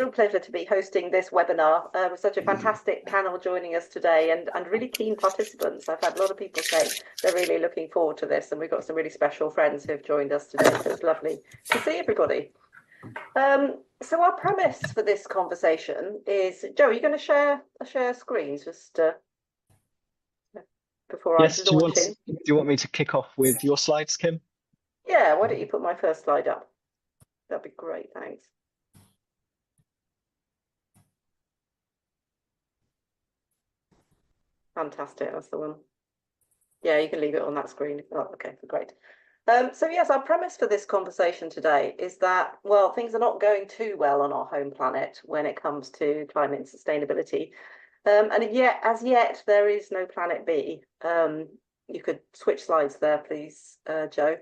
real pleasure to be hosting this webinar with such a fantastic panel joining us today and really keen participants. I've had a lot of people say they're really looking forward to this, and we've got some really special friends who've joined us today, so it's lovely to see everybody. So our premise for this conversation is, Joe, are you going to share screens just before I Yes, launch in? do you want me to kick off with your slides, Kim? Yeah, why don't you put my first slide up? That'd be great, thanks. Fantastic, that's the one. Yeah, you can leave it on that screen. Oh, okay, great. So yes, our premise for this conversation today is that, well, things are not going too well on our home planet when it comes to climate and sustainability. And yet, as yet, there is no planet B. You could switch slides there, please, Joe.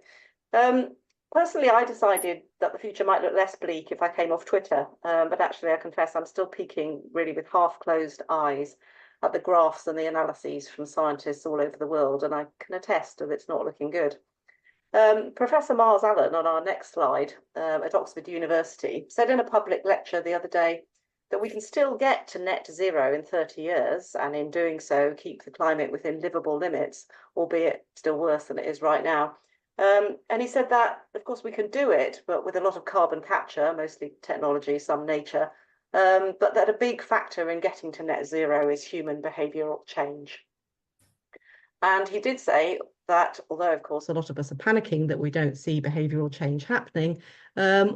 Personally, I decided that the future might look less bleak if I came off Twitter, but actually, I confess I'm still peeking really with half-closed eyes at the graphs and the analyses from scientists all over the world, and I can attest that it's not looking good. Professor Mars Allen, on our next slide, at Oxford University, said in a public lecture the other day that we can still get to net zero in 30 years, and in doing so, keep the climate within livable limits, albeit still worse than it is right now. And he said that, of course, we can do it, but with a lot of carbon capture, mostly technology, some nature, but that a big factor in getting to net zero is human behavioural change. And he did say that, although, of course, a lot of us are panicking that we don't see behavioural change happening,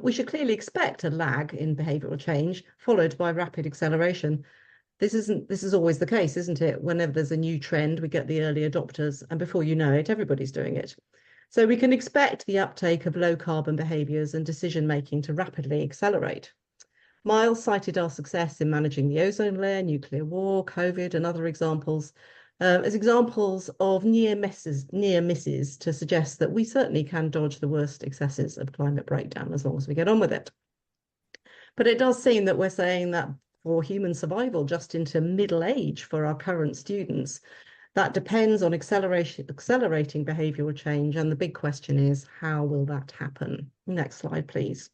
we should clearly expect a lag in behavioural change, followed by rapid acceleration. This is always the case, isn't it? Whenever there's a new trend, we get the early adopters, and before you know it, everybody's doing it. So we can expect the uptake of low carbon behaviours and decision making to rapidly accelerate. Miles cited our success in managing the ozone layer, nuclear war, COVID, and other examples as examples of near misses to suggest that we certainly can dodge the worst excesses of climate breakdown as long as we get on with it. But it does seem that we're saying that for human survival just into middle age for our current students, that depends on accelerating behavioural change. And the big question is, how will that happen? Next slide, please.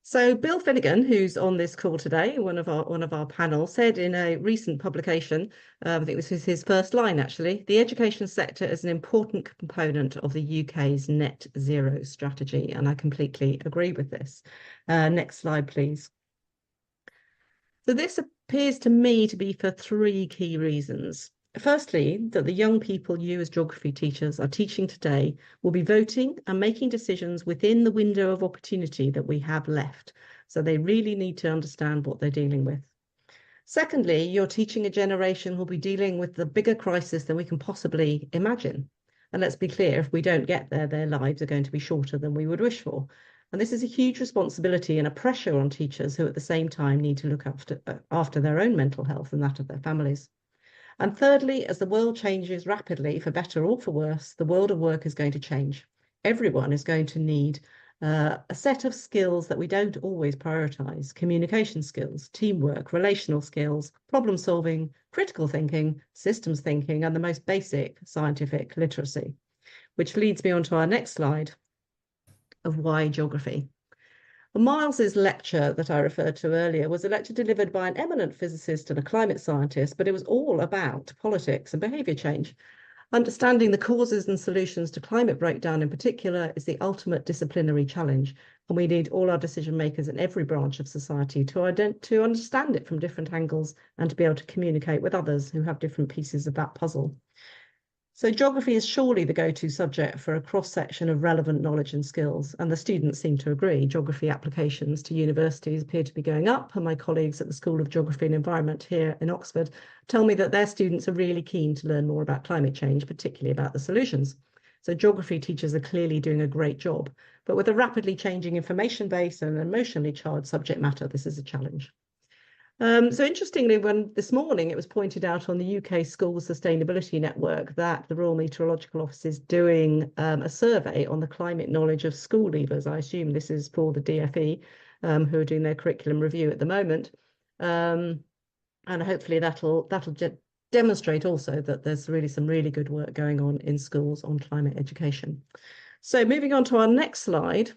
So Bill Finnegan, who's on this call today, one of our panel, said in a recent publication, I think this is his first line actually, the education sector is an important component of the UK's net zero strategy, and I completely agree with this. Next slide, please. So this appears to me to be for three key reasons. Firstly, that the young people you as geography teachers are teaching today will be voting and making decisions within the window of opportunity that we have left. So they really need to understand what they're dealing with. Secondly, you're teaching a generation who will be dealing with the bigger crisis than we can possibly imagine. And let's be clear, if we don't get there, their lives are going to be shorter than we would wish for. And this is a huge responsibility and a pressure on teachers who at the same time need to look after their own mental health and that of their families. And thirdly, as the world changes rapidly, for better or for worse, the world of work is going to change. Everyone is going to need a set of skills that we don't always prioritise: communication skills, teamwork, relational skills, problem solving, critical thinking, systems thinking, and the most basic scientific literacy. Which leads me on to our next slide of why geography. Miles's lecture that I referred to earlier was a lecture delivered by an eminent physicist and a climate scientist, but it was all about politics and behaviour change. Understanding the causes and solutions to climate breakdown in particular is the ultimate disciplinary challenge, and we need all our decision makers in every branch of society to understand it from different angles and to be able to communicate with others who have different pieces of that puzzle. So geography is surely the go-to subject for a cross-section of relevant knowledge and skills, and the students seem to agree. Geography applications to universities appear to be going up, and my colleagues at the School of Geography and Environment here in Oxford tell me that their students are really keen to learn more about climate change, particularly about the solutions. So geography teachers are clearly doing a great job, but with a rapidly changing information base and an emotionally charged subject matter, this is a challenge. So interestingly, when this morning it was pointed out on the UK School Sustainability Network that the Royal Meteorological Office is doing a survey on the climate knowledge of school leavers. I assume this is for the DFE, who are doing their curriculum review at the moment. And hopefully that'll demonstrate also that there's really some really good work going on in schools on climate education. So moving on to our next slide.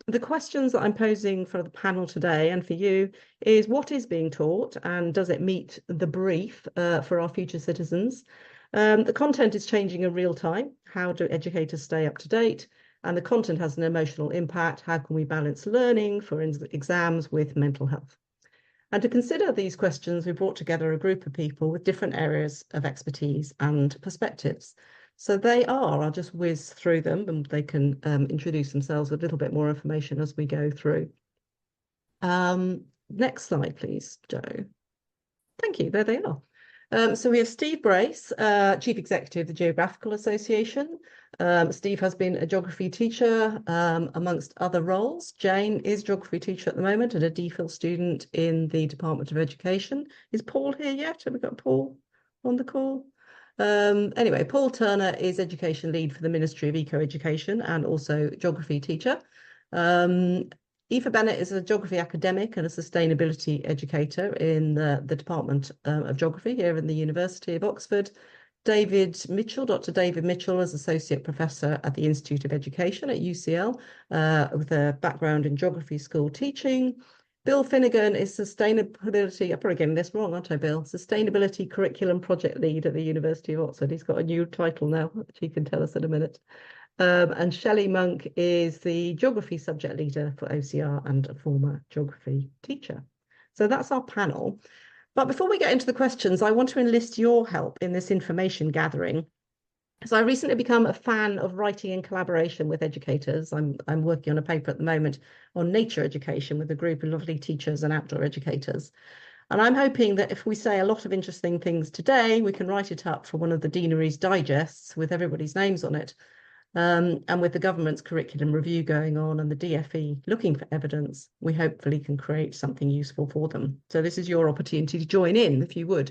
the questions that I'm posing for the panel today and for you is what is being taught and does it meet the brief for our future citizens? The content is changing in real time. How do educators stay up to date? And the content has an emotional impact. How can we balance learning for exams with mental health? And to consider these questions, we brought together a group of people with different areas of expertise and perspectives. So they are, I'll just whiz through them and they can introduce themselves with a little bit more information as we go through. Next slide, please, Joe. Thank you. There they are. So we have Steve Brace, Chief Executive of the Geographical Association. Steve has been a geography teacher amongst other roles. Jane is geography teacher at the moment and a DPhil student in the Department of Education. Is Paul here yet? Have we got Paul on the call? Anyway, Paul Turner is education lead for the Ministry of Eco-Education and also geography teacher. Aoife Bennett is a geography academic and a sustainability educator in the Department of Geography here in the University of Oxford. David Mitchell, Dr. David Mitchell, is Associate Professor at the Institute of Education at UCL with a background in geography school teaching. Bill Finnegan is sustainability, I'm probably getting this wrong, aren't I, Bill? Sustainability Curriculum Project Lead at the University of Oxford. He's got a new title now, which he can tell us in a minute. And Shelley Monk is the geography subject leader for OCR and a former geography teacher. So that's our panel. But before we get into the questions, I want to enlist your help in this information gathering. So I recently become a fan of writing in collaboration with educators. I'm working on a paper at the moment on nature education with a group of lovely teachers and outdoor educators. And I'm hoping that if we say a lot of interesting things today, we can write it up for one of the deanery's digests with everybody's names on it. And with the government's curriculum review going on and the DFE looking for evidence, we hopefully can create something useful for them. So this is your opportunity to join in if you would.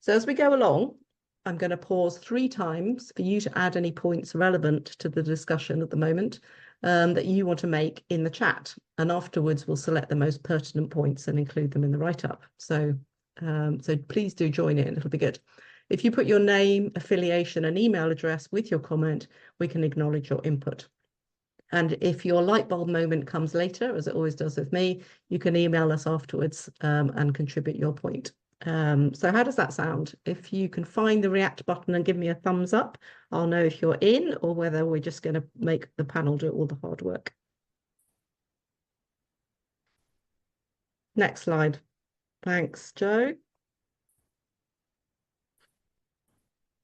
So as we go along, I'm going to pause 3 times for you to add any points relevant to the discussion at the moment that you want to make in the chat. And afterwards, we'll select the most pertinent points and include them in the write-up. So please do join in, it'll be good. If you put your name, affiliation, and email address with your comment, we can acknowledge your input. And if your light bulb moment comes later, as it always does with me, you can email us afterwards and contribute your point. So how does that sound? If you can find the react button and give me a thumbs up, I'll know if you're in or whether we're just going to make the panel do all the hard work. Next slide. Thanks, Joe.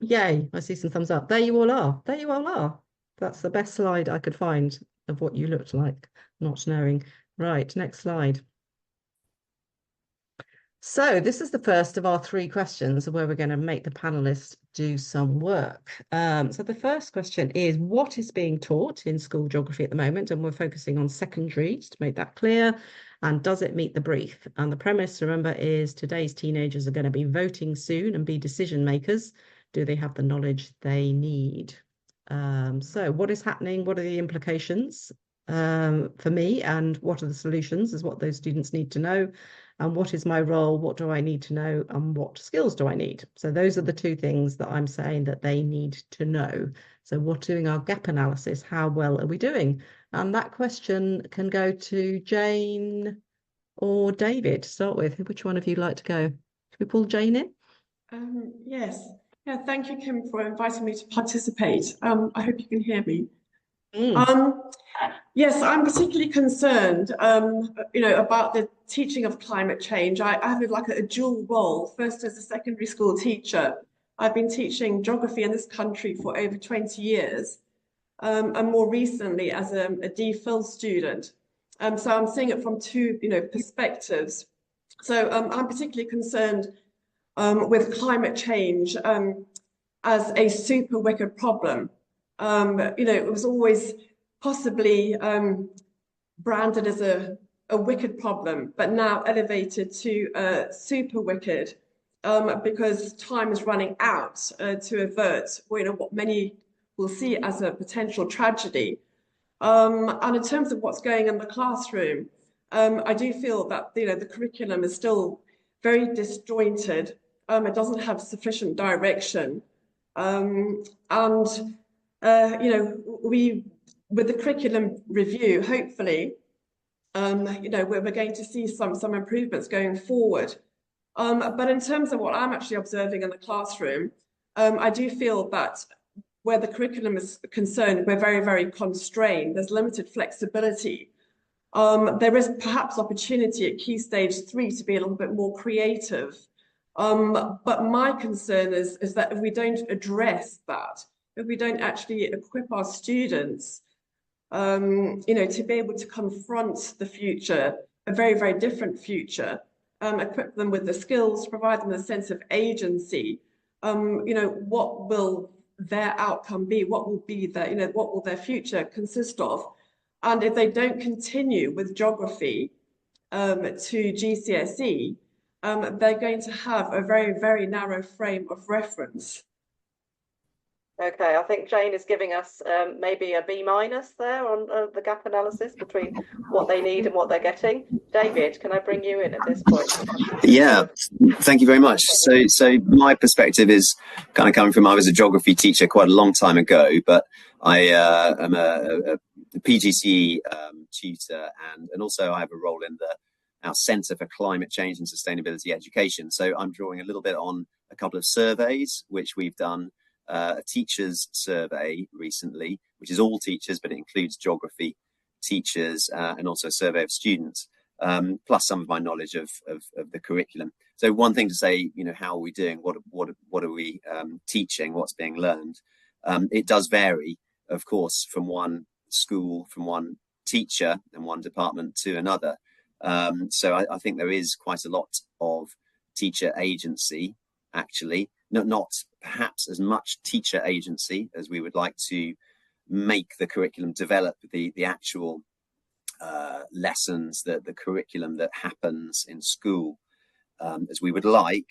Yay, I see some thumbs up. There you all are. There you all are. That's the best slide I could find of what you looked like, not knowing. Right, next slide. So this is the first of our 3 questions where we're going to make the panelists do some work. So the first question is, what is being taught in school geography at the moment? And we're focusing on secondaries to make that clear. And does it meet the brief? And the premise, remember, is today's teenagers are going to be voting soon and be decision makers. Do they have the knowledge they need? So what is happening? What are the implications for me? And what are the solutions is what those students need to know. And what is my role? What do I need to know? And what skills do I need? So those are the 2 things that I'm saying that they need to know. So we're doing our gap analysis. How well are we doing? And that question can go to Jane or David to start with. Which one of you like to go? Should we pull Jane in? Yes. Yeah, thank you, Kim, for inviting me to participate. I hope you can hear me. Yes, I'm particularly concerned, about the teaching of climate change. I have like a dual role. First, as a secondary school teacher, I've been teaching geography in this country for over 20 years, and more recently as a DPhil student. So I'm seeing it from 2, perspectives. So I'm particularly concerned with climate change as a super wicked problem. It was always possibly branded as a wicked problem, but now elevated to super wicked because time is running out to avert what many will see as a potential tragedy. And in terms of what's going in the classroom, I do feel that the curriculum is still very disjointed. It doesn't have sufficient direction. We, with the curriculum review, hopefully, we're going to see some improvements going forward. But in terms of what I'm actually observing in the classroom, I do feel that where the curriculum is concerned, we're very, very constrained. There's limited flexibility. There is perhaps opportunity at Key Stage 3 to be a little bit more creative. But my concern is that if we don't address that, if we don't actually equip our students, to be able to confront the future, a very, very different future, equip them with the skills, provide them a sense of agency, what will their outcome be? What will be what will their future consist of? And if they don't continue with geography to GCSE, they're going to have a very, very narrow frame of reference. Okay, I think Jane is giving us maybe a B minus there on the gap analysis between what they need and what they're getting. David, can I bring you in at this point? Yeah, thank you very much. So my perspective is kind of coming from, I was a geography teacher quite a long time ago, but I am a PGCE tutor, and also I have a role in our Centre for Climate Change and Sustainability Education. So I'm drawing a little bit on a couple of surveys, which we've done. A teachers survey recently, which is all teachers, but it includes geography teachers and also a survey of students, plus some of my knowledge of the curriculum. So one thing to say, how are we doing? What are we teaching? What's being learned? It does vary, of course, from one school, from one teacher and one department to another. So I think there is quite a lot of teacher agency, actually. Not perhaps as much teacher agency as we would like to make the curriculum develop the actual lessons, the curriculum that happens in school as we would like,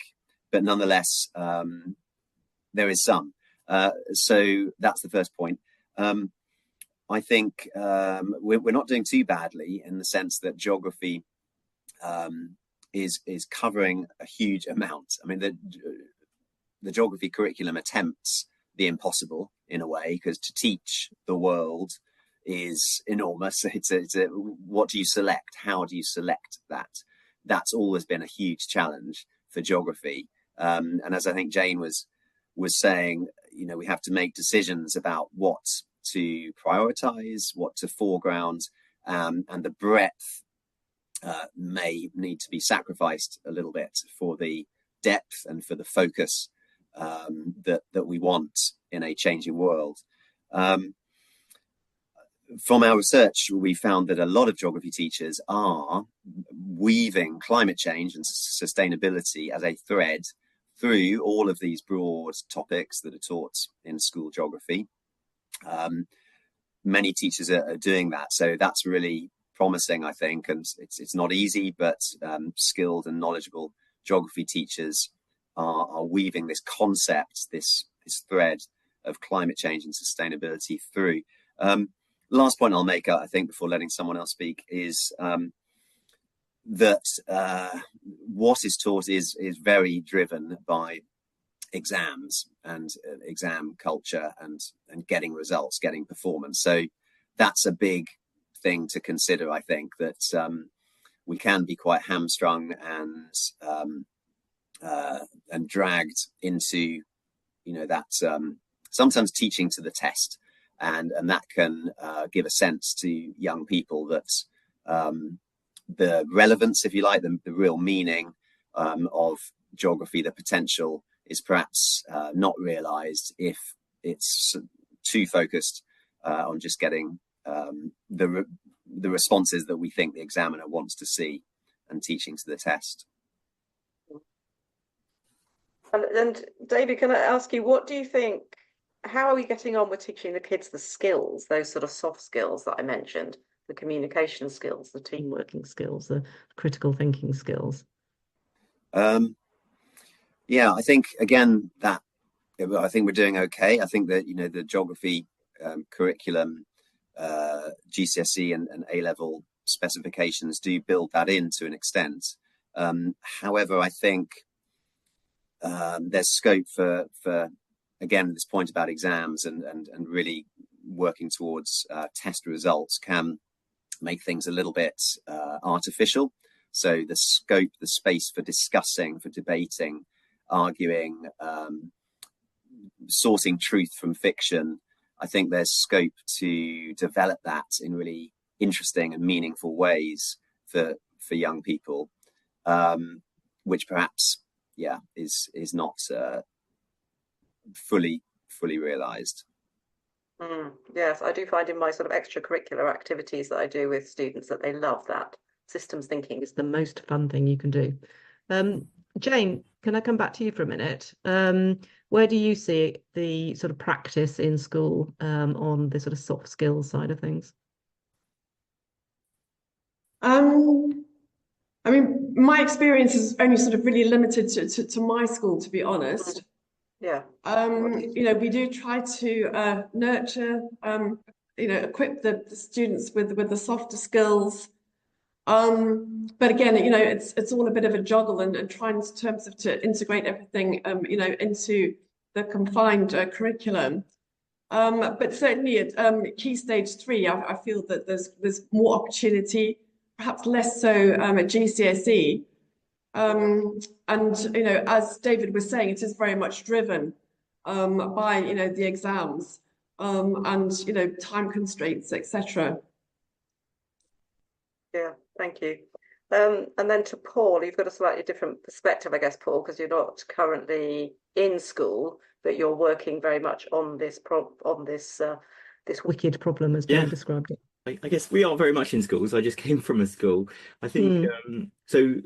but nonetheless there is some. So that's the first point. I think we're not doing too badly in the sense that geography is covering a huge amount. I mean, the geography curriculum attempts the impossible in a way, because to teach the world is enormous. It's what do you select? How do you select that? That's always been a huge challenge for geography. And as I think Jane was saying, we have to make decisions about what to prioritize, what to foreground, and the breadth may need to be sacrificed a little bit for the depth and for the focus that we want in a changing world. From our research, we found that a lot of geography teachers are weaving climate change and sustainability as a thread through all of these broad topics that are taught in school geography. Many teachers are doing that, so that's really promising, I think, and it's not easy, but skilled and knowledgeable geography teachers are weaving this concept, this thread of climate change and sustainability through. Last point I'll make, I think, before letting someone else speak, is that what is taught is very driven by exams and exam culture and getting results, getting performance. So that's a big thing to consider, I think, that we can be quite hamstrung and dragged into, that sometimes teaching to the test, and that can give a sense to young people that the relevance, if you like, the real meaning of geography, the potential, is perhaps not realized if it's too focused on just getting the responses that we think the examiner wants to see and teaching to the test. And David, can I ask you, what do you think, how are we getting on with teaching the kids the skills, those sort of soft skills that I mentioned, the communication skills, the team working skills, the critical thinking skills? Yeah, I think, again, I think we're doing okay. I think that, the geography curriculum, GCSE and A-level specifications do build that in to an extent. However, I think there's scope for again, this point about exams and really working towards test results can make things a little bit artificial. So the scope, the space for discussing, for debating, arguing, sourcing truth from fiction, I think there's scope to develop that in really interesting and meaningful ways for young people, which perhaps, is not fully realised. Yes, I do find in my sort of extracurricular activities that I do with students that they love that. Systems thinking is the most fun thing you can do. Jane, can I come back to you for a minute? Where do you see the sort of practice in school on the sort of soft skills side of things? I mean, my experience is only sort of really limited to my school, to be honest. Yeah. We do try to nurture, equip the students with the softer skills. But again, it's all a bit of a juggle and trying in terms of to integrate everything, into the confined curriculum. But certainly at Key Stage 3, I feel that there's more opportunity, perhaps less so at GCSE. And as David was saying, it is very much driven by the exams and time constraints, etc. Yeah, thank you. And then to Paul, you've got a slightly different perspective, I guess, Paul, because you're not currently in school, but you're working very much on this this wicked problem as Jane described it. I guess we are very much in schools. I just came from a school. I think so.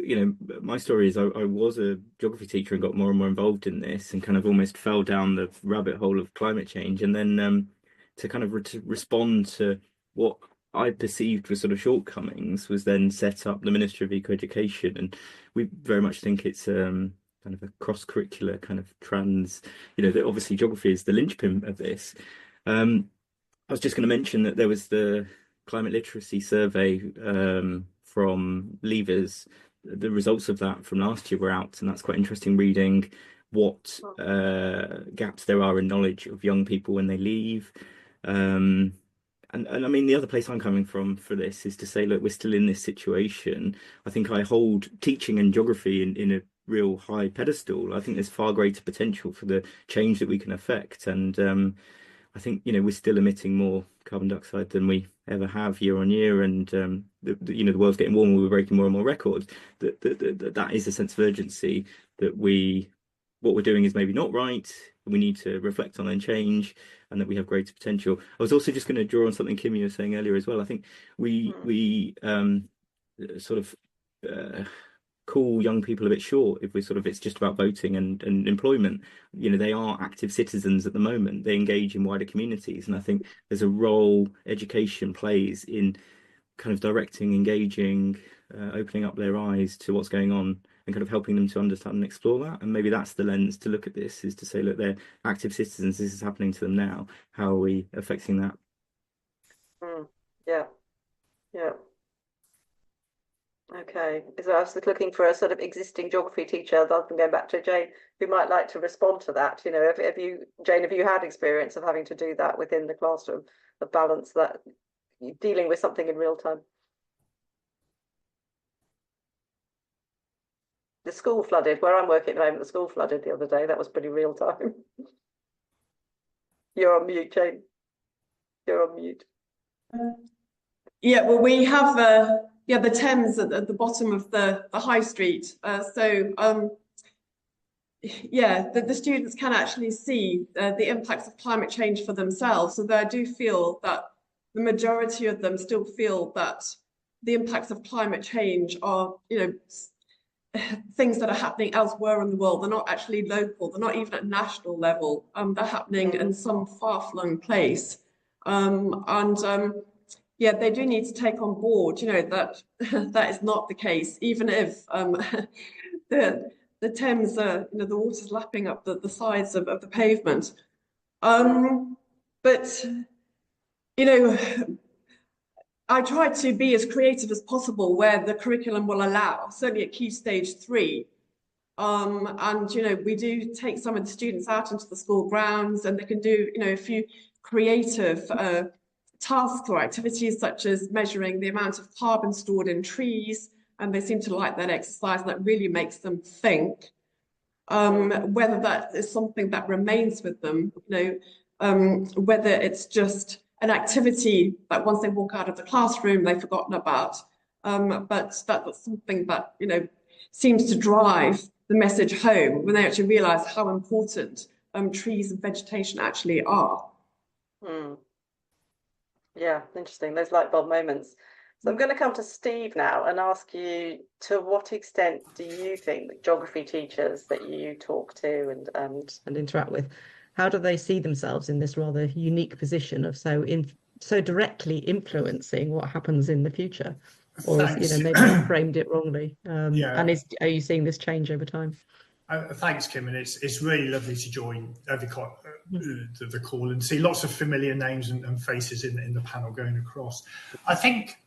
My story is I was a geography teacher and got more and more involved in this, and kind of almost fell down the rabbit hole of climate change. And then to kind of respond to what I perceived were sort of shortcomings was then set up the Ministry of Eco-Education, and we very much think it's kind of a cross-curricular kind of trans. Obviously geography is the linchpin of this. I was just going to mention that there was the climate literacy survey from Levers. The results of that from last year were out, and that's quite interesting reading what gaps there are in knowledge of young people when they leave. And I mean, the other place I'm coming from for this is to say, look, we're still in this situation. I think I hold teaching and geography in a real high pedestal. I think there's far greater potential for the change that we can affect. And I think, we're still emitting more carbon dioxide than we ever have year on year. And, the world's getting warmer, we're breaking more and more records. That is a sense of urgency that what we're doing is maybe not right. We need to reflect on and change, and that we have greater potential. I was also just going to draw on something Kim, you were saying earlier as well. I think we sort of call young people a bit short if it's just about voting and employment. They are active citizens at the moment. They engage in wider communities, and I think there's a role education plays in kind of directing, engaging, opening up their eyes to what's going on, and kind of helping them to understand and explore that. And maybe that's the lens to look at this, is to say, look, they're active citizens, this is happening to them now. How are we affecting that? Yeah. Okay. So I was looking for a sort of existing geography teacher, rather than going back to Jane, who might like to respond to that. Jane, have you had experience of having to do that within the classroom, the balance that dealing with something in real time? The school flooded. Where I'm working at the moment, the school flooded the other day. That was pretty real time. You're on mute, Jane. You're on mute. Yeah, well, we have the Thames at the bottom of the high street. The students can actually see the impacts of climate change for themselves. So I do feel that the majority of them still feel that the impacts of climate change are, things that are happening elsewhere in the world. They're not actually local. They're not even at national level. They're happening in some far-flung place. They do need to take on board, that that is not the case, even if the Thames, the water's lapping up the sides of the pavement. I try to be as creative as possible where the curriculum will allow, certainly at Key Stage 3. We do take some of the students out into the school grounds, and they can do, a few creative tasks or activities such as measuring the amount of carbon stored in trees, and they seem to like that exercise, and that really makes them think. Whether that is something that remains with them, whether it's just an activity that once they walk out of the classroom they've forgotten about, but that's something that seems to drive the message home when they actually realise how important trees and vegetation actually are. Yeah, interesting. Those light bulb moments. So I'm going to come to Steve now and ask you, to what extent do you think that geography teachers that you talk to and interact with, how do they see themselves in this rather unique position of so directly influencing what happens in the future? Or maybe I've framed it wrongly. And are you seeing this change over time? Thanks, Kim, and it's really lovely to join the call and see lots of familiar names and faces in the panel going across. I think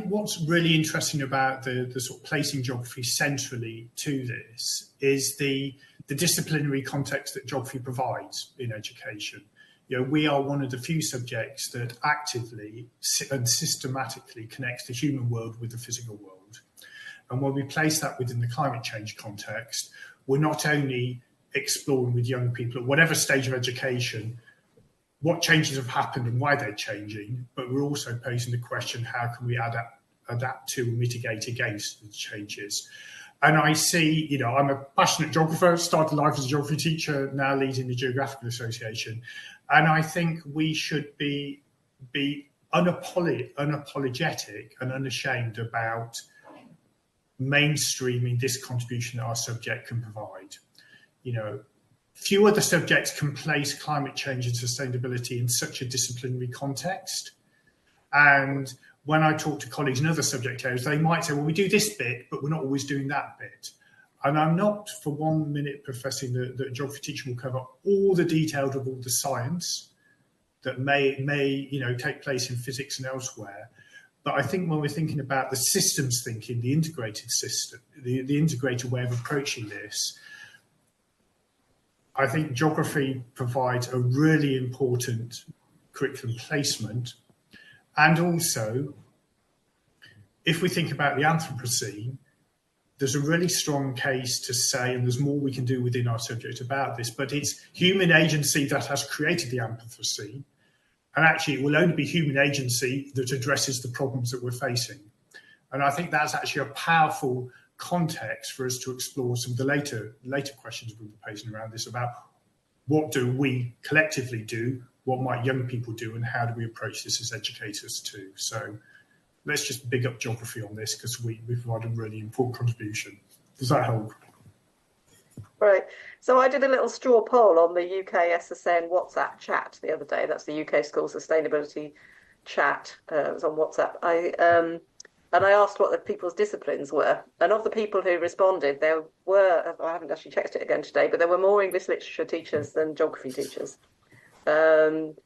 what's really interesting about the sort of placing geography centrally to this is the disciplinary context that geography provides in education. We are one of the few subjects that actively and systematically connects the human world with the physical world. And when we place that within the climate change context, we're not only exploring with young people at whatever stage of education what changes have happened and why they're changing, but we're also posing the question, how can we adapt to and mitigate against the changes? And I see, I'm a passionate geographer, started life as a geography teacher, now leading the Geographical Association. And I think we should be unapologetic and unashamed about mainstreaming this contribution that our subject can provide. Few other subjects can place climate change and sustainability in such a disciplinary context. And when I talk to colleagues in other subject areas, they might say, well, we do this bit, but we're not always doing that bit. And I'm not for 1 minute professing that a geography teacher will cover all the details of all the science that may take place in physics and elsewhere. But I think when we're thinking about the systems thinking, the integrated system, the integrated way of approaching this, I think geography provides a really important curriculum placement. And also, if we think about the Anthropocene, there's a really strong case to say, and there's more we can do within our subject about this, but it's human agency that has created the Anthropocene. And actually, it will only be human agency that addresses the problems that we're facing. And I think that's actually a powerful context for us to explore some of the later questions we'll be posing around this about what do we collectively do, what might young people do, and how do we approach this as educators too. So let's just big up geography on this because we provide a really important contribution. Does that help? Right. So I did a little straw poll on the UK SSN WhatsApp chat the other day. That's the UK School Sustainability chat. It was on WhatsApp. And I asked what the people's disciplines were. And of the people who responded, there were, I haven't actually checked it again today, but there were more English literature teachers than geography teachers. And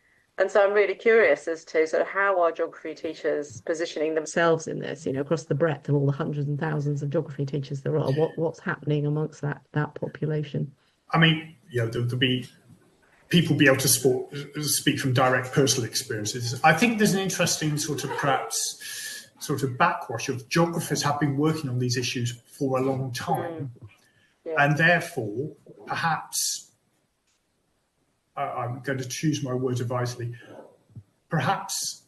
so I'm really curious as to sort of how are geography teachers positioning themselves in this, across the breadth of all the hundreds and thousands of geography teachers there are. What's happening amongst that population? I mean, there'll be people be able to speak from direct personal experiences. I think there's an interesting sort of backwash of geographers have been working on these issues for a long time. And therefore, perhaps, I'm going to choose my words advisedly, perhaps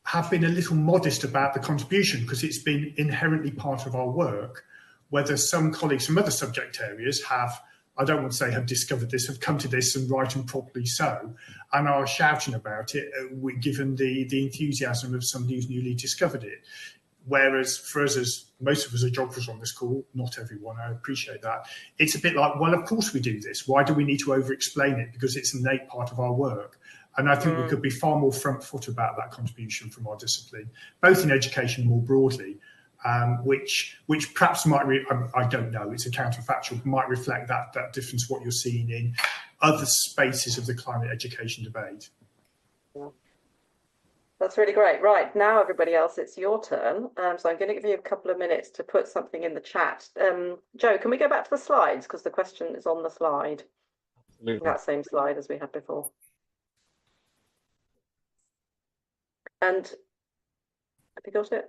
have been a little modest about the contribution because it's been inherently part of our work, whether some colleagues from other subject areas have, I don't want to say have discovered this, have come to this and right and properly so, and are shouting about it, given the enthusiasm of somebody who's newly discovered it. Whereas for us, as most of us are geographers on this call, not everyone, I appreciate that, it's a bit like, well, of course we do this. Why do we need to over-explain it? Because it's an innate part of our work. And I think we could be far more front foot about that contribution from our discipline, both in education more broadly, which perhaps might, I don't know, it's a counterfactual, but might reflect that difference to what you're seeing in other spaces of the climate education debate. That's really great. Right, now everybody else, it's your turn. So I'm going to give you a couple of minutes to put something in the chat. Joe, can we go back to the slides? Because the question is on the slide. Absolutely. That same slide as we had before. And have you got it?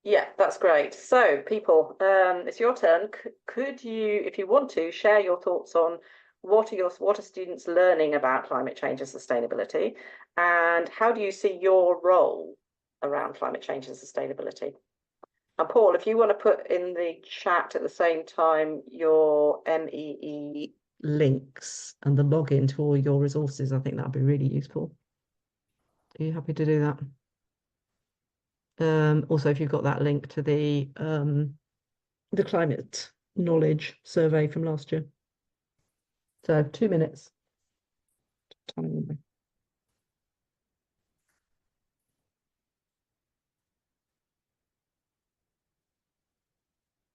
Yeah, that's great. So, people, it's your turn. Could you, if you want to, share your thoughts on what are students learning about climate change and sustainability, and how do you see your role around climate change and sustainability? And Paul, if you want to put in the chat at the same time your MEE links and the login to all your resources, I think that'd be really useful. Are you happy to do that? Also, if you've got that link to the climate knowledge survey from last year. So 2 minutes.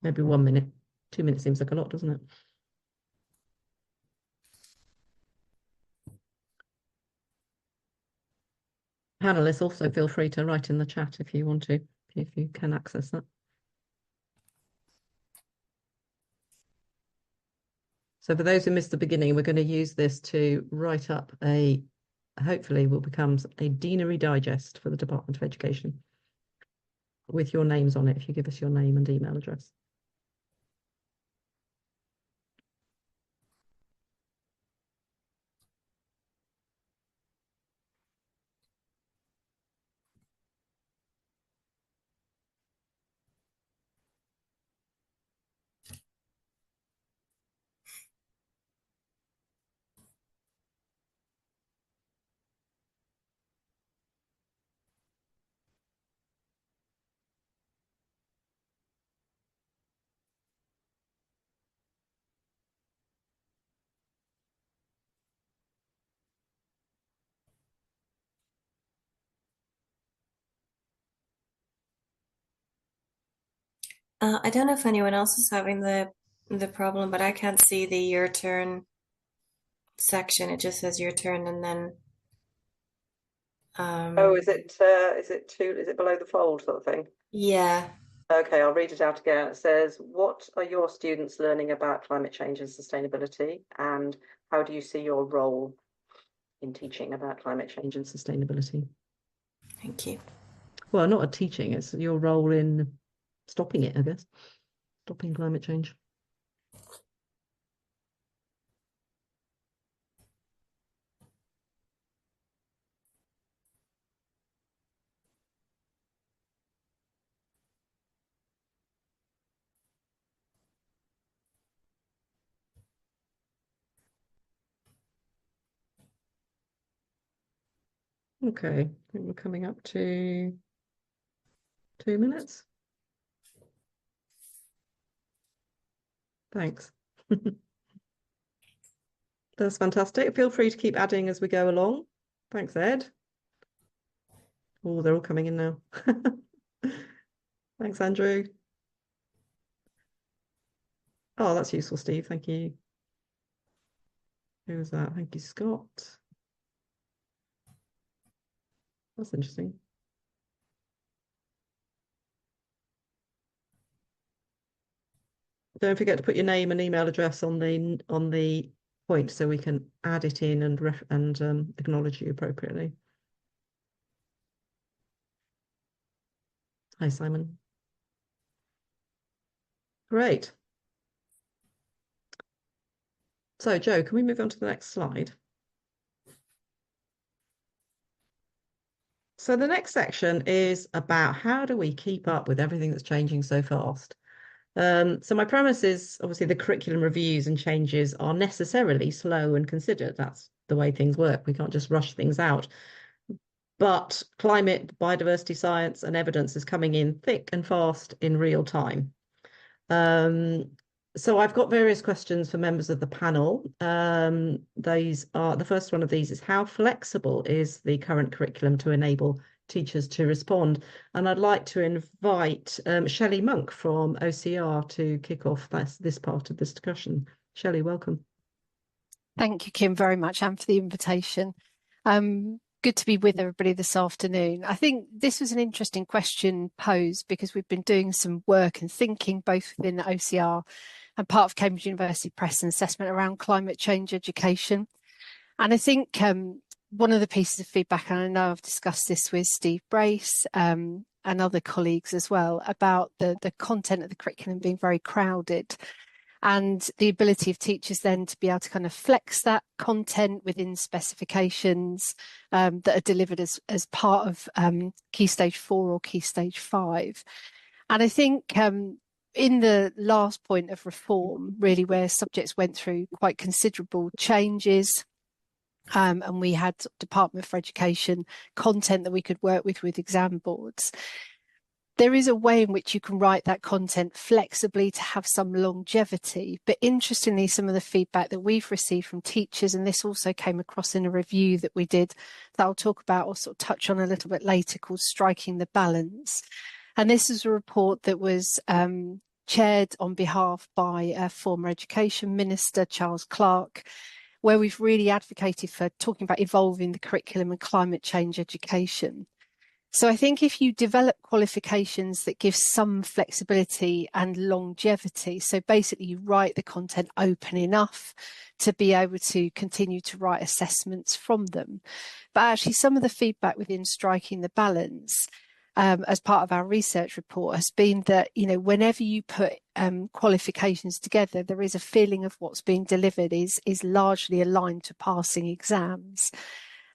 Maybe 1 minute. 2 minutes seems like a lot, doesn't it? Panelists, also feel free to write in the chat if you want to, if you can access that. So for those who missed the beginning, we're going to use this to write up hopefully will become a deanery digest for the Department of Education with your names on it, if you give us your name and email address. I don't know if anyone else is having the problem, but I can't see the your turn section. It just says your turn, and then Oh, is it below the fold sort of thing? yeah. Okay, I'll read it out again. It says, what are your students learning about climate change and sustainability, and how do you see your role in teaching about climate change and sustainability? Thank you. Well, not a teaching, it's your role in stopping it, I guess. Stopping climate change. Okay, I think we're coming up to 2 minutes. Thanks. That's fantastic. Feel free to keep adding as we go along. Thanks, Ed. Oh, they're all coming in now. Thanks, Andrew. Oh, that's useful, Steve. Thank you. Who was that? Thank you, Scott. That's interesting. Don't forget to put your name and email address on the point so we can add it in and acknowledge you appropriately. Hi, Simon. Great. So, Joe, can we move on to the next slide? So the next section is about how do we keep up with everything that's changing so fast? So my premise is obviously the curriculum reviews and changes are necessarily slow and considered. That's the way things work. We can't just rush things out. But climate, biodiversity science and evidence is coming in thick and fast in real time. So I've got various questions for members of the panel. The first one of these is, how flexible is the current curriculum to enable teachers to respond? And I'd like to invite Shelley Monk from OCR to kick off this part of this discussion. Shelley, welcome. Thank you, Kim, very much, and for the invitation. Good to be with everybody this afternoon. I think this was an interesting question posed because we've been doing some work and thinking both within OCR and part of Cambridge University Press and Assessment around climate change education. And I think one of the pieces of feedback, and I know I've discussed this with Steve Brace and other colleagues as well, about the content of the curriculum being very crowded, and the ability of teachers then to be able to kind of flex that content within specifications that are delivered as part of Key Stage 4 or Key Stage 5. And I think in the last point of reform, really where subjects went through quite considerable changes, and we had Department for Education content that we could work with exam boards. There is a way in which you can write that content flexibly to have some longevity. But interestingly, some of the feedback that we've received from teachers, and this also came across in a review that we did that I'll talk about or sort of touch on a little bit later, called Striking the Balance. And this is a report that was chaired on behalf by former Education Minister Charles Clarke, where we've really advocated for talking about evolving the curriculum and climate change education. So I think if you develop qualifications that give some flexibility and longevity, so basically you write the content open enough to be able to continue to write assessments from them. But actually some of the feedback within Striking the Balance as part of our research report has been that, you know, whenever you put qualifications together, there is a feeling of what's being delivered is largely aligned to passing exams.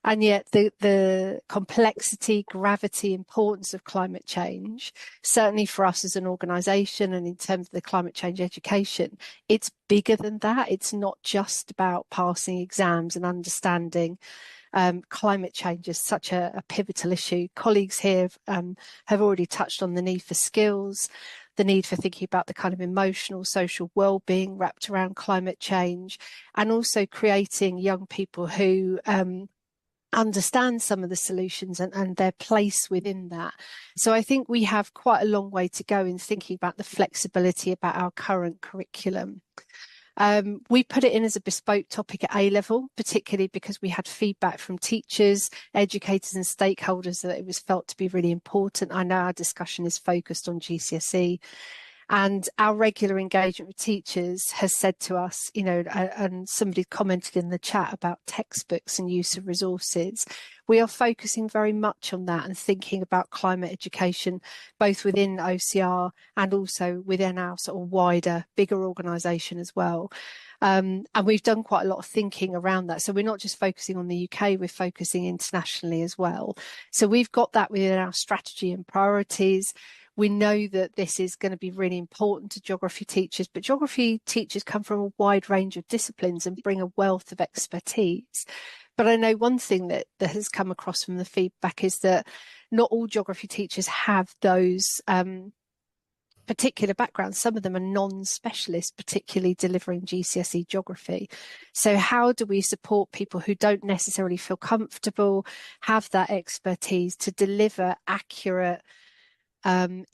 And yet the complexity, gravity, importance of climate change, certainly for us as an organisation and in terms of the climate change education, it's bigger than that. It's not just about passing exams and understanding climate change is such a pivotal issue. Colleagues here have already touched on the need for skills, the need for thinking about the kind of emotional, social well-being wrapped around climate change, and also creating young people who understand some of the solutions and their place within that. So I think we have quite a long way to go in thinking about the flexibility about our current curriculum. We put it in as a bespoke topic at A level, particularly because we had feedback from teachers, educators and stakeholders that it was felt to be really important. I know our discussion is focused on GCSE. And our regular engagement with teachers has said to us, you know, and somebody commented in the chat about textbooks and use of resources. We are focusing very much on that and thinking about climate education, both within OCR and also within our sort of wider, bigger organisation as well. And we've done quite a lot of thinking around that. So we're not just focusing on the UK, we're focusing internationally as well. So we've got that within our strategy and priorities. We know that this is going to be really important to geography teachers, but geography teachers come from a wide range of disciplines and bring a wealth of expertise. But I know one thing that has come across from the feedback is that not all geography teachers have those particular backgrounds. Some of them are non-specialists, particularly delivering GCSE geography. So how do we support people who don't necessarily feel comfortable, have that expertise to deliver accurate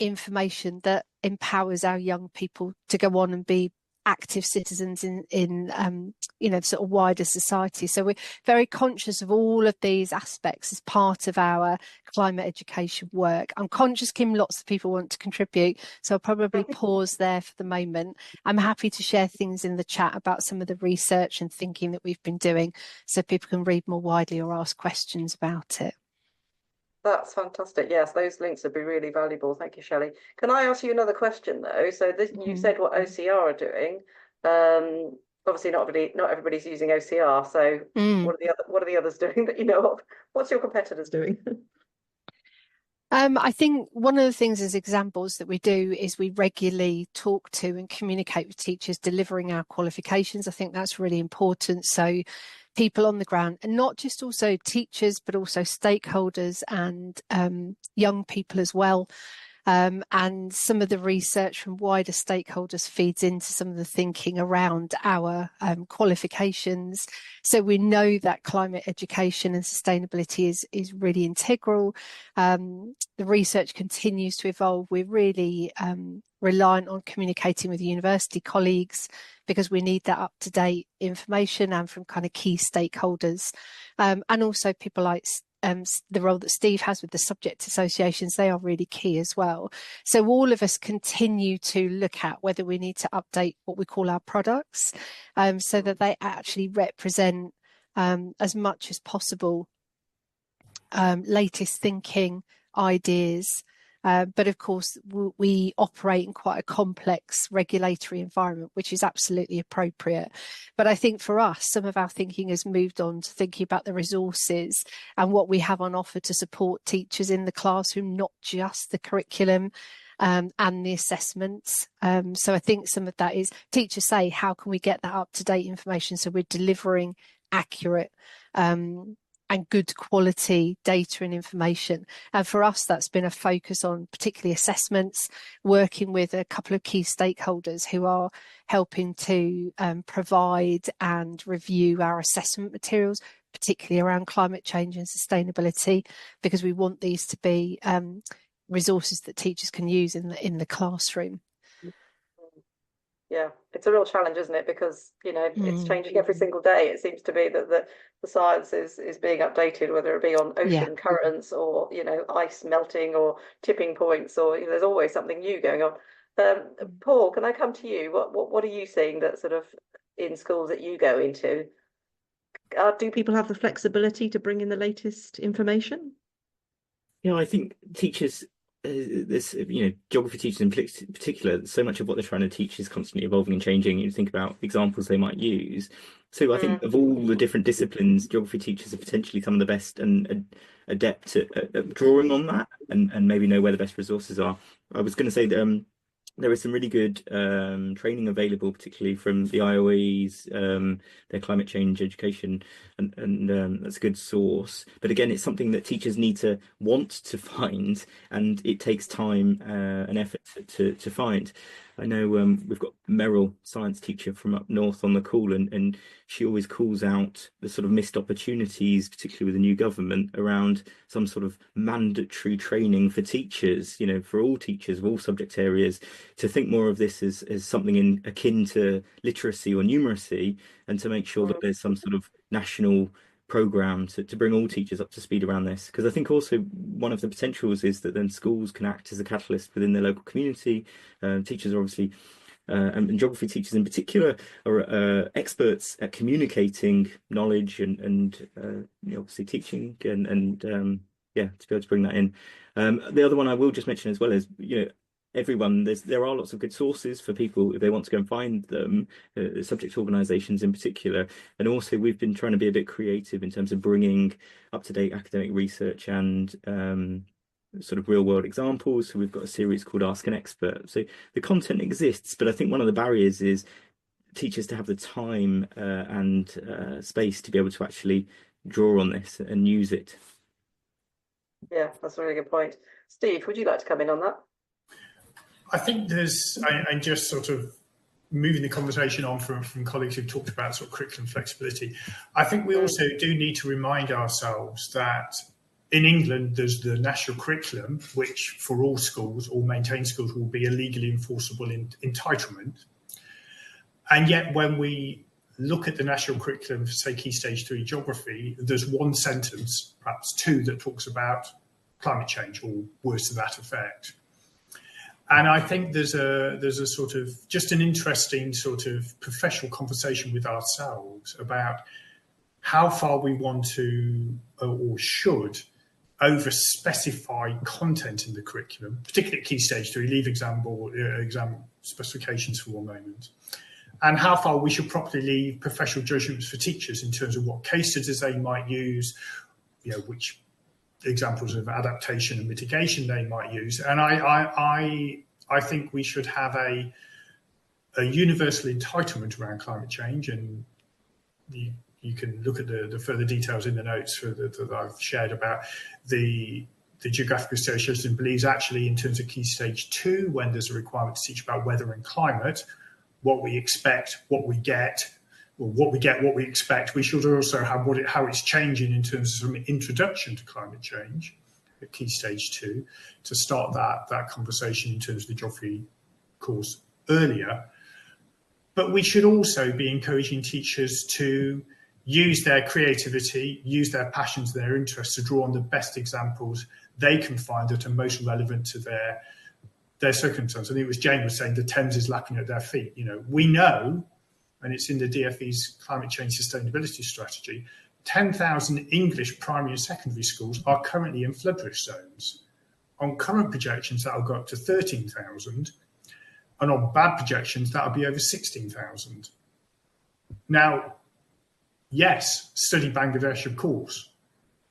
information that empowers our young people to go on and be active citizens in you know, sort of wider society. So we're very conscious of all of these aspects as part of our climate education work. I'm conscious, Kim, lots of people want to contribute, so I'll probably pause there for the moment. I'm happy to share things in the chat about some of the research and thinking that we've been doing so people can read more widely or ask questions about it. That's fantastic. Yes, those links would be really valuable. Thank you, Shelley. Can I ask you another question though? So this, you said what OCR are doing. Obviously not everybody's using OCR. So what are the others doing that you know of? What's your competitors doing? I think one of the things as examples that we do is we regularly talk to and communicate with teachers delivering our qualifications. I think that's really important. So people on the ground, and not just also teachers, but also stakeholders and young people as well. And some of the research from wider stakeholders feeds into some of the thinking around our qualifications. So we know that climate education and sustainability is really integral. The research continues to evolve. We're really reliant on communicating with university colleagues because we need that up-to-date information and from kind of key stakeholders. And also people like the role that Steve has with the subject associations, they are really key as well. So all of us continue to look at whether we need to update what we call our products so that they actually represent as much as possible latest thinking, ideas. But of course, we operate in quite a complex regulatory environment, which is absolutely appropriate. But I think for us, some of our thinking has moved on to thinking about the resources and what we have on offer to support teachers in the classroom, not just the curriculum and the assessments. So I think some of that is teachers say, how can we get that up-to-date information so we're delivering accurate and good quality data and information. And for us, that's been a focus on particularly assessments, working with a couple of key stakeholders who are helping to provide and review our assessment materials, particularly around climate change and sustainability, because we want these to be resources that teachers can use in the classroom. Yeah, it's a real challenge, isn't it? Because, it's changing every single day. It seems to be that the science is being updated, whether it be on ocean currents or, ice melting or tipping points, or there's always something new going on. Paul, can I come to you? What are you seeing that sort of in schools that you go into? Do people have the flexibility to bring in the latest information? Yeah, I think teachers, geography teachers in particular, so much of what they're trying to teach is constantly evolving and changing. You think about examples they might use. So I think of all the different disciplines, geography teachers are potentially some of the best and adept at drawing on that and maybe know where the best resources are. I was going to say that there is some really good training available, particularly from the IOE's, their climate change education, and that's a good source. But again, it's something that teachers need to want to find, and it takes time and effort to find. I know we've got Meryl, science teacher from up north, on the call, and she always calls out the sort of missed opportunities, particularly with the new government, around some sort of mandatory training for teachers, for all teachers of all subject areas, to think more of this as something akin to literacy or numeracy, and to make sure that there's some sort of national program to bring all teachers up to speed around this. Because I think also one of the potentials is that then schools can act as a catalyst within their local community. Teachers are obviously, and geography teachers in particular, are experts at communicating knowledge and obviously teaching and to be able to bring that in. The other one I will just mention as well is, everyone, there are lots of good sources for people if they want to go and find them, subject organisations in particular. And also we've been trying to be a bit creative in terms of bringing up-to-date academic research and sort of real-world examples. So we've got a series called Ask an Expert. So the content exists, but I think one of the barriers is teachers to have the time and space to be able to actually draw on this and use it. Yeah, that's a really good point. Steve, would you like to come in on that? I think and just sort of moving the conversation on from colleagues who've talked about sort of curriculum flexibility, I think we also do need to remind ourselves that in England, there's the national curriculum, which for all schools, all maintained schools, will be a legally enforceable entitlement. And yet when we look at the national curriculum for, say, Key Stage 3 geography, there's one sentence, perhaps two, that talks about climate change or words to that effect. And I think there's a sort of just an interesting sort of professional conversation with ourselves about how far we want to or should over-specify content in the curriculum, particularly at Key Stage 3, leave exam specifications for one moment, and how far we should properly leave professional judgments for teachers in terms of what case studies they might use, which examples of adaptation and mitigation they might use. And I think we should have a universal entitlement around climate change, and you can look at the further details in the notes that I've shared about the Geographical Association believes actually in terms of Key Stage 2, when there's a requirement to teach about weather and climate, what we expect, what we get, or what we expect, we should also have how it's changing in terms of an introduction to climate change at Key Stage 2 to start that conversation in terms of the geography course earlier. But we should also be encouraging teachers to use their creativity, use their passions, their interests to draw on the best examples they can find that are most relevant to their circumstance. I think it was Jane was saying the Thames is lapping at their feet. We know, and it's in the DfE's climate change sustainability strategy, 10,000 English primary and secondary schools are currently in flood risk zones. On current projections, that'll go up to 13,000, and on bad projections, that'll be over 16,000. Now, yes, study Bangladesh, of course,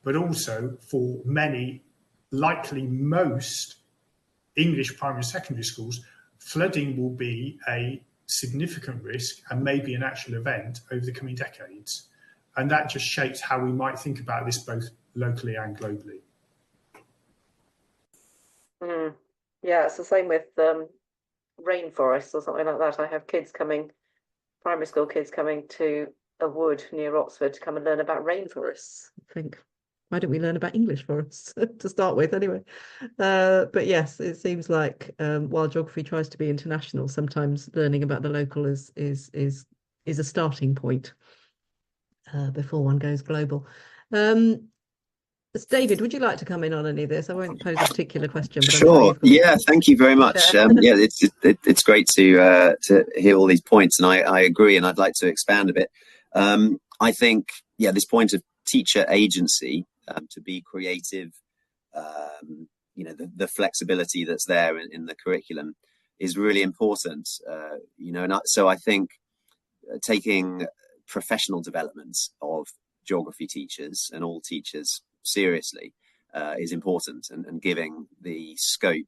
but also for many, likely most English primary and secondary schools, flooding will be a significant risk and maybe an actual event over the coming decades. And that just shapes how we might think about this both locally and globally. Yeah, it's the same with rainforests or something like that. I have kids coming, primary school kids coming to a wood near Oxford to come and learn about rainforests. I think, why don't we learn about English forests to start with anyway? But yes, it seems like while geography tries to be international, sometimes learning about the local is a starting point before one goes global. David, would you like to come in on any of this? I won't pose a particular question, but I'm Sure. you've got Yeah, thank you very much. Yeah, it's great to hear all these points, and I agree, and I'd like to expand a bit. I think, this point of teacher agency, to be creative, the flexibility that's there in the curriculum is really important. So I think taking professional development of geography teachers and all teachers seriously is important, and giving the scope,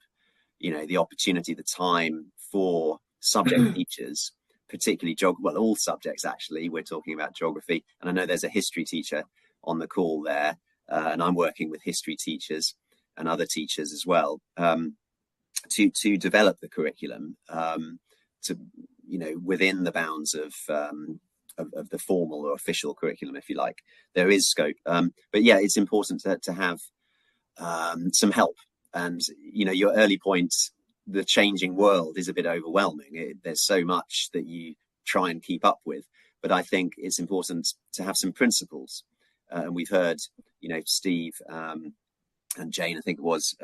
the opportunity, the time for subject teachers, particularly all subjects actually. We're talking about geography, and I know there's a history teacher on the call there, and I'm working with history teachers and other teachers as well, to develop the curriculum to within the bounds of the formal or official curriculum, if you like. There is scope, but it's important to have some help. And your early point, the changing world is a bit overwhelming. There's so much that you try and keep up with, but I think it's important to have some principles. And we've heard, Steve and Jane, I think it was,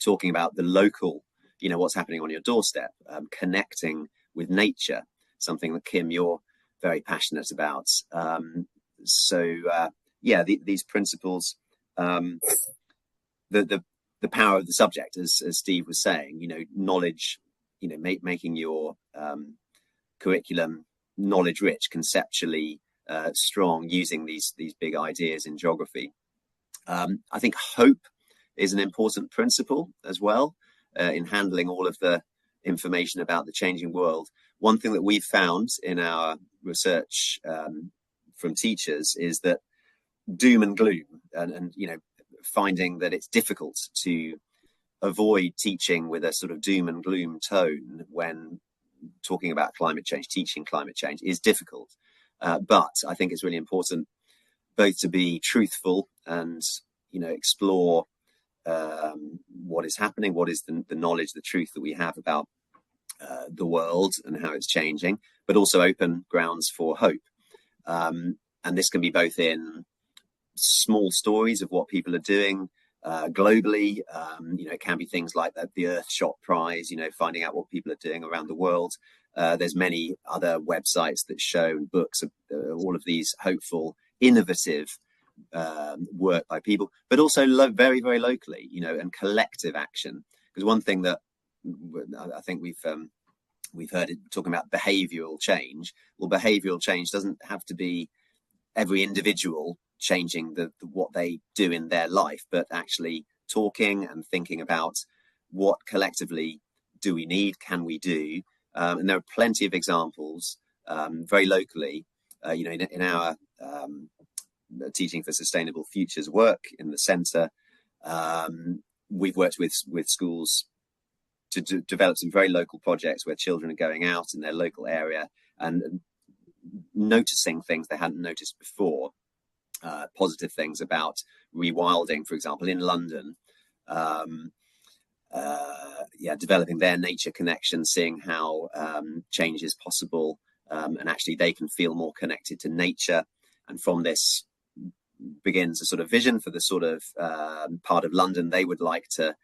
talking about the local, what's happening on your doorstep, connecting with nature, something that, Kim, you're very passionate about. These principles, the power of the subject, as Steve was saying, knowledge, making your curriculum knowledge rich, conceptually strong, using these big ideas in geography. I think hope is an important principle as well in handling all of the information about the changing world. One thing that we've found in our research from teachers is that doom and gloom, and finding that it's difficult to avoid teaching with a sort of doom and gloom tone when talking about climate change. Teaching climate change is difficult, but I think it's really important both to be truthful and explore what is happening, what is the knowledge, the truth that we have about the world and how it's changing, but also open grounds for hope. And this can be both in small stories of what people are doing globally. It can be things like the Earthshot Prize, finding out what people are doing around the world. There's many other websites that show books of all of these hopeful, innovative work by people, but also very, very locally, and collective action. Because one thing that I think we've heard it talking about behavioural change. Well, behavioural change doesn't have to be every individual changing what they do in their life, but actually talking and thinking about what collectively do we need, can we do, and there are plenty of examples very locally. In our Teaching for Sustainable Futures work in the centre, we've worked with schools to develop some very local projects where children are going out in their local area and noticing things they hadn't noticed before. Positive things about rewilding, for example, in London. Developing their nature connection, seeing how change is possible, and actually they can feel more connected to nature. And from this begins a sort of vision for the sort of part of London they would like to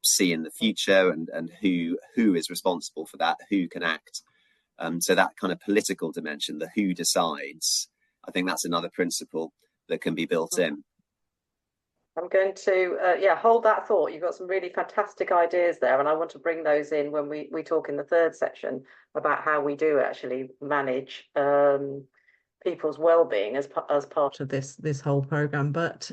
see in the future, and who is responsible for that, who can act. So that kind of political dimension, the who decides, I think that's another principle that can be built in. I'm going to hold that thought. You've got some really fantastic ideas there, and I want to bring those in when we talk in the third section about how we do actually manage people's well-being as part of this whole program. But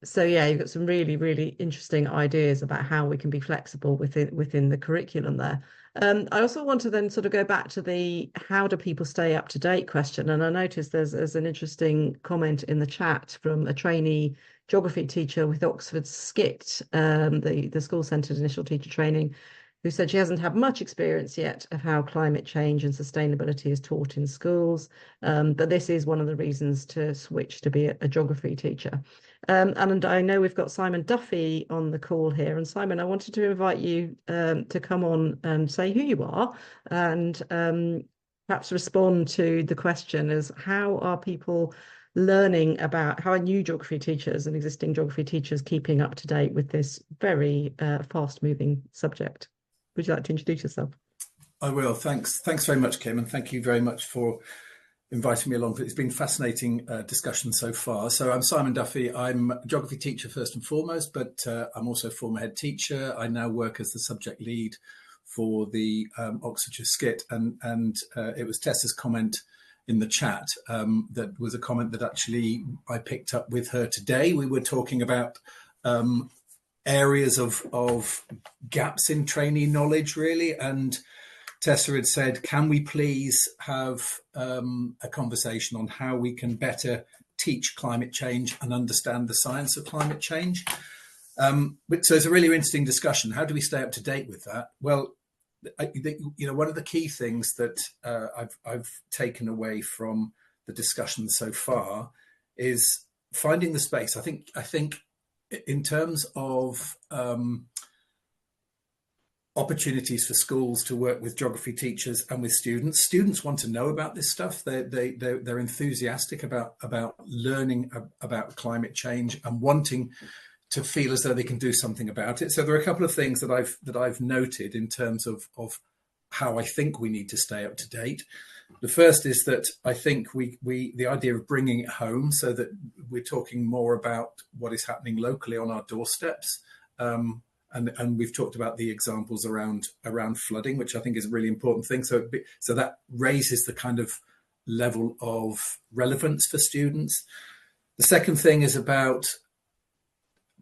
so yeah, you've got some really, really interesting ideas about how we can be flexible within the curriculum there. I also want to then sort of go back to the how do people stay up to date question. And I noticed there's an interesting comment in the chat from a trainee geography teacher with Oxford SCIT, the school-centred initial teacher training, who said she hasn't had much experience yet of how climate change and sustainability is taught in schools. But this is one of the reasons to switch to be a geography teacher. And I know we've got Simon Duffy on the call here. And Simon, I wanted to invite you to come on and say who you are and perhaps respond to the question as how are people learning about, how are new geography teachers and existing geography teachers keeping up to date with this very fast-moving subject? Would you like to introduce yourself? I will. Thanks very much, Kim, and thank you very much for inviting me along. It's been fascinating discussion so far. So I'm Simon Duffy. I'm a geography teacher first and foremost, but I'm also a former head teacher. I now work as the subject lead for the Oxfordshire SCIT, and it was Tessa's comment in the chat that was a comment that actually I picked up with her today. We were talking about areas of gaps in trainee knowledge, really, and Tessa had said, can we please have a conversation on how we can better teach climate change and understand the science of climate change? So it's a really interesting discussion. How do we stay up to date with that? Well, one of the key things that I've taken away from the discussion so far is finding the space. I think in terms of opportunities for schools to work with geography teachers and with students want to know about this stuff. They're enthusiastic about learning about climate change and wanting to feel as though they can do something about it. So there are a couple of things that I've noted in terms of how I think we need to stay up to date. The first is that I think the idea of bringing it home, so that we're talking more about what is happening locally on our doorsteps. And we've talked about the examples around flooding, which I think is a really important thing. So that raises the kind of level of relevance for students. The second thing is about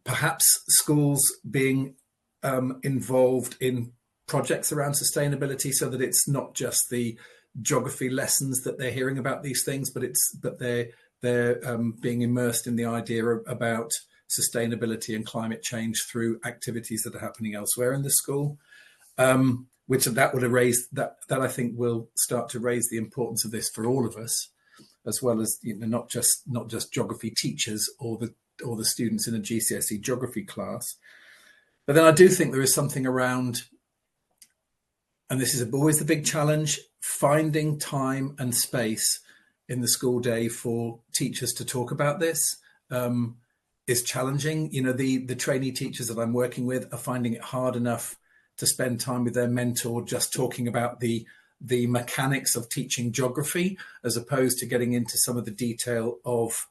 perhaps schools being involved in projects around sustainability, so that it's not just the geography lessons that they're hearing about these things, but they're being immersed in the idea about sustainability and climate change through activities that are happening elsewhere in the school, which that would raise that I think will start to raise the importance of this for all of us, as well as not just geography teachers or the students in a GCSE geography class. But then I do think there is something around, and this is always the big challenge, finding time and space in the school day for teachers to talk about this. Is challenging. The trainee teachers that I'm working with are finding it hard enough to spend time with their mentor just talking about the mechanics of teaching geography, as opposed to getting into some of the detail of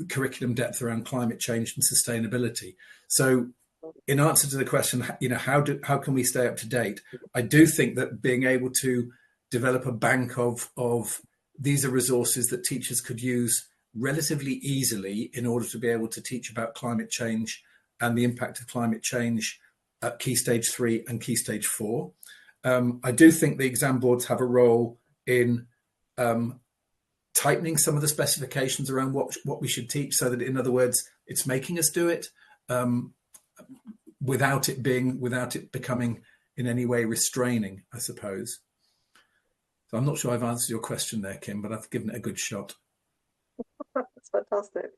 curriculum depth around climate change and sustainability. So in answer to the question, how can we stay up to date? I do think that being able to develop a bank of these are resources that teachers could use relatively easily in order to be able to teach about climate change and the impact of climate change at Key Stage 3 and Key Stage 4. I do think the exam boards have a role in tightening some of the specifications around what we should teach, so that, in other words, it's making us do it without it becoming in any way restraining, I suppose. So I'm not sure I've answered your question there, Kim, but I've given it a good shot. That's fantastic.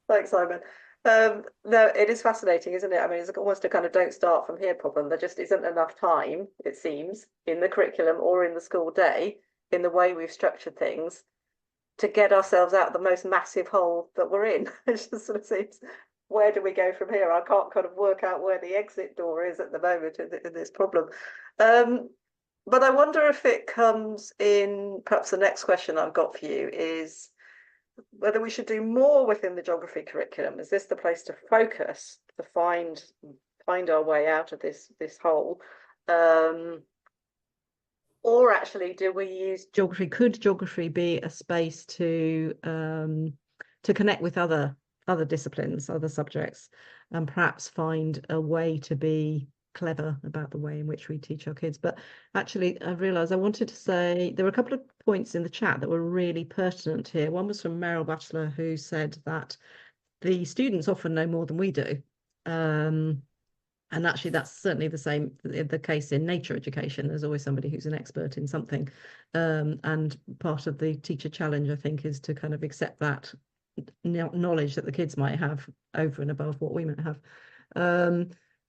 Thanks, Simon. No, it is fascinating, isn't it? I mean, it's almost a kind of don't start from here problem. There just isn't enough time, it seems, in the curriculum or in the school day, in the way we've structured things, to get ourselves out of the most massive hole that we're in. It just sort of seems, where do we go from here? I can't kind of work out where the exit door is at the moment in this problem. But I wonder if it comes in, perhaps the next question I've got for you is whether we should do more within the geography curriculum. Is this the place to focus to find our way out of this hole? Or actually, do we use geography? Could geography be a space to connect with other disciplines, other subjects, and perhaps find a way to be clever about the way in which we teach our kids? But actually, I realised I wanted to say there were a couple of points in the chat that were really pertinent here. One was from Meryl Butler, who said that the students often know more than we do. And actually, that's certainly the case in nature education. There's always somebody who's an expert in something. And part of the teacher challenge, I think, is to kind of accept that knowledge that the kids might have over and above what we might have.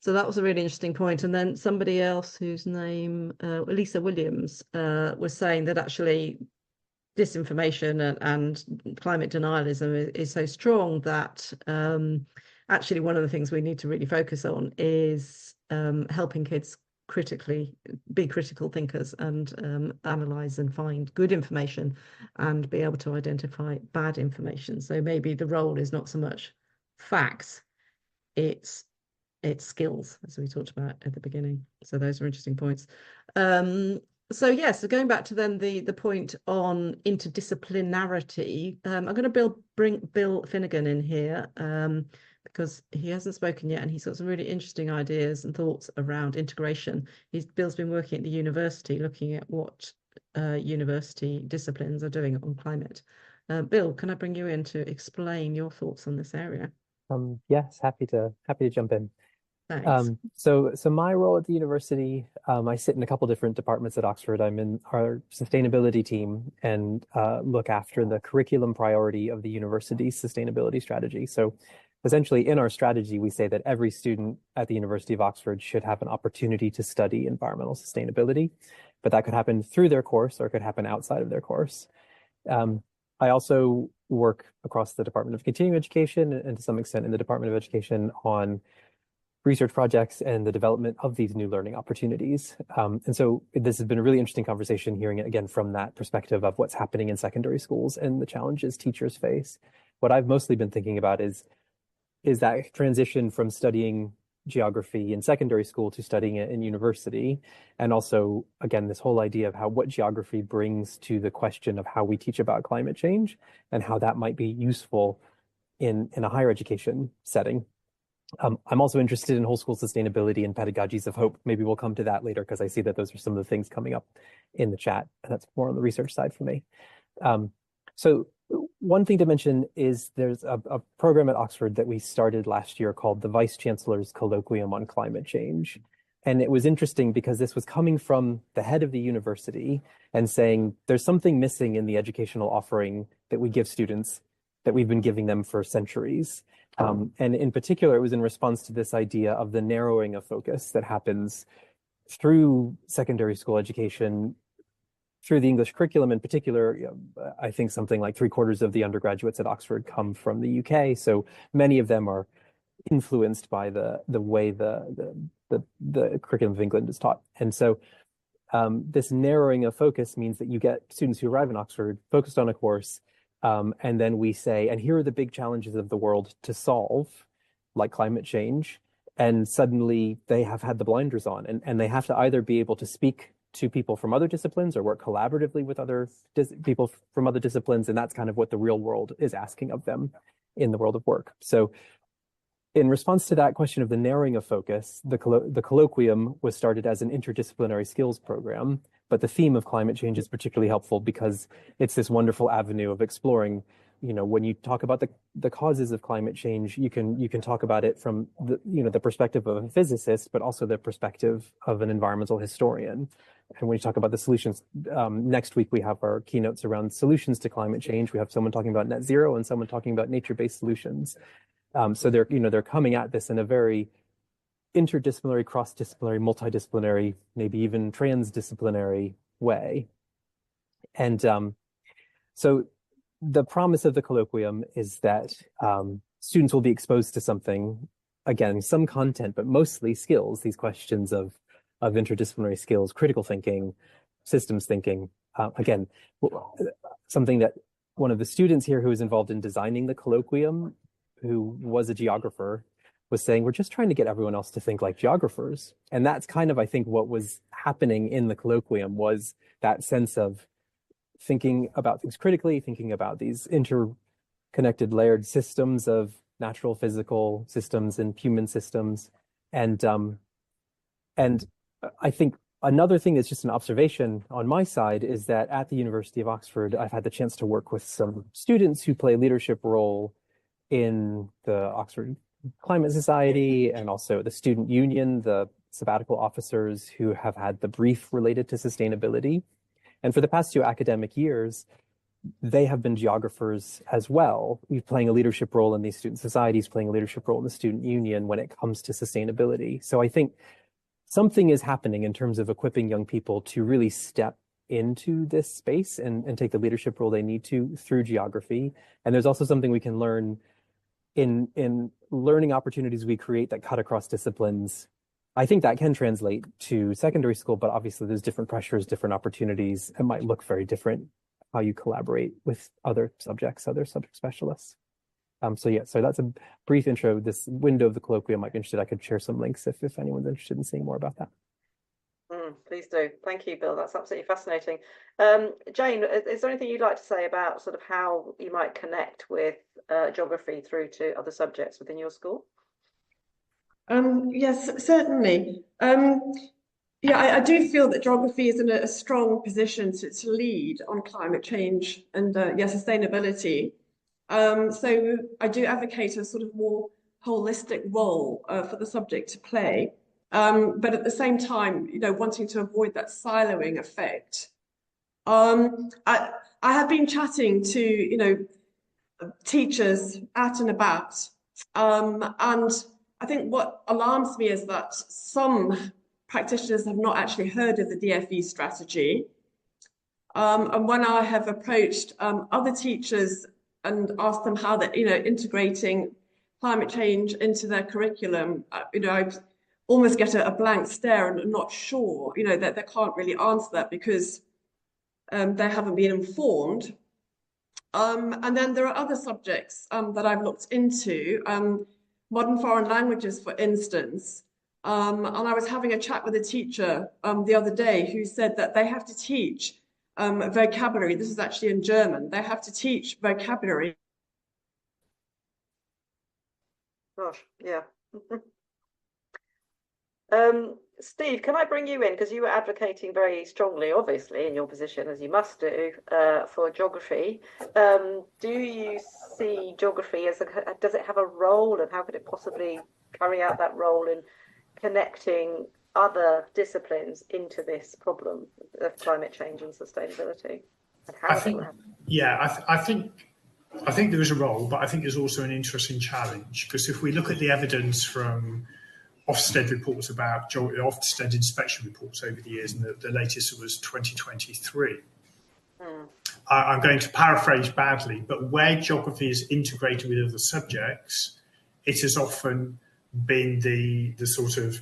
So that was a really interesting point. And then somebody else whose name, Lisa Williams, was saying that actually disinformation and climate denialism is so strong that actually one of the things we need to really focus on is helping kids be critical thinkers and analyze and find good information and be able to identify bad information. So maybe the role is not so much facts, it's skills, as we talked about at the beginning. So those are interesting points. So yes, so going back to then the point on interdisciplinarity, I'm going to bring Bill Finnegan in here because he hasn't spoken yet and he's got some really interesting ideas and thoughts around integration. Bill's been working at the university looking at what university disciplines are doing on climate. Bill, can I bring you in to explain your thoughts on this area? Yes, happy to jump in. Thanks. So my role at the university, I sit in a couple different departments at Oxford. I'm in our sustainability team and look after the curriculum priority of the university's sustainability strategy. So essentially in our strategy, we say that every student at the University of Oxford should have an opportunity to study environmental sustainability, but that could happen through their course or it could happen outside of their course. I also work across the Department of Continuing Education and to some extent in the Department of Education on research projects and the development of these new learning opportunities. And so this has been a really interesting conversation, hearing it again from that perspective of what's happening in secondary schools and the challenges teachers face. What I've mostly been thinking about is that transition from studying geography in secondary school to studying it in university. And also, again, this whole idea of what geography brings to the question of how we teach about climate change and how that might be useful in a higher education setting. I'm also interested in whole school sustainability and pedagogies of hope. Maybe we'll come to that later because I see that those are some of the things coming up in the chat. And that's more on the research side for me. So one thing to mention is there's a program at Oxford that we started last year called the Vice Chancellor's Colloquium on Climate Change. And it was interesting because this was coming from the head of the university and saying there's something missing in the educational offering that we give students that we've been giving them for centuries. And in particular, it was in response to this idea of the narrowing of focus that happens through secondary school education, through the English curriculum in particular. I think something like 3/4 of the undergraduates at Oxford come from the UK. So many of them are influenced by the way the curriculum of England is taught. And so this narrowing of focus means that you get students who arrive in Oxford focused on a course, and then we say, and here are the big challenges of the world to solve, like climate change. And suddenly they have had the blinders on, and they have to either be able to speak to people from other disciplines or work collaboratively with other people from other disciplines. And that's kind of what the real world is asking of them in the world of work. So in response to that question of the narrowing of focus, the colloquium was started as an interdisciplinary skills program. But the theme of climate change is particularly helpful because it's this wonderful avenue of exploring, when you talk about the causes of climate change, you can talk about it from the perspective of a physicist, but also the perspective of an environmental historian. And when you talk about the solutions, next week we have our keynotes around solutions to climate change. We have someone talking about net zero and someone talking about nature-based solutions. So they're coming at this in a very interdisciplinary, cross-disciplinary, multidisciplinary, maybe even transdisciplinary way. And so the promise of the colloquium is that students will be exposed to something, again, some content, but mostly skills, these questions of of interdisciplinary skills, critical thinking, systems thinking. Again, something that one of the students here who was involved in designing the colloquium, who was a geographer, was saying, we're just trying to get everyone else to think like geographers. And that's kind of, I think, what was happening in the colloquium, was that sense of thinking about things critically, thinking about these interconnected layered systems of natural physical systems and human systems. And I think another thing that's just an observation on my side is that at the University of Oxford, I've had the chance to work with some students who play a leadership role in the Oxford Climate Society and also the Student Union, the sabbatical officers who have had the brief related to sustainability. And for the past 2 academic years, they have been geographers as well, playing a leadership role in these student societies, playing a leadership role in the Student Union when it comes to sustainability. So I think something is happening in terms of equipping young people to really step into this space and take the leadership role they need to through geography. And there's also something we can learn in learning opportunities we create that cut across disciplines. I think that can translate to secondary school, but obviously there's different pressures, different opportunities. It might look very different how you collaborate with other subject specialists. So that's a brief intro. This window of the colloquium might be interested. I could share some links if anyone's interested in seeing more about that. Please do. Thank you, Bill. That's absolutely fascinating. Jane, is there anything you'd like to say about sort of how you might connect with geography through to other subjects within your school? Yes, certainly. I do feel that geography is in a strong position to lead on climate change and sustainability. So I do advocate a sort of more holistic role for the subject to play, but at the same time, wanting to avoid that siloing effect. I have been chatting to teachers out and about, and I think what alarms me is that some practitioners have not actually heard of the DFE strategy. And when I have approached other teachers and asked them how they're integrating climate change into their curriculum, I almost get a blank stare and not sure, that they can't really answer that because they haven't been informed. And then there are other subjects that I've looked into, modern foreign languages, for instance. And I was having a chat with a teacher the other day who said that they have to teach vocabulary. This is actually in German. They have to teach vocabulary. Gosh, yeah. Steve, can I bring you in, because you were advocating very strongly, obviously, in your position, as you must do, for geography. Do you see geography as does it have a role, and how could it possibly carry out that role in connecting other disciplines into this problem of climate change and sustainability? And how I think there is a role, but I think there's also an interesting challenge, because if we look at the evidence from Ofsted reports about Ofsted inspection reports over the years, and the latest was 2023. I'm going to paraphrase badly, but where geography is integrated with other subjects, it has often been the sort of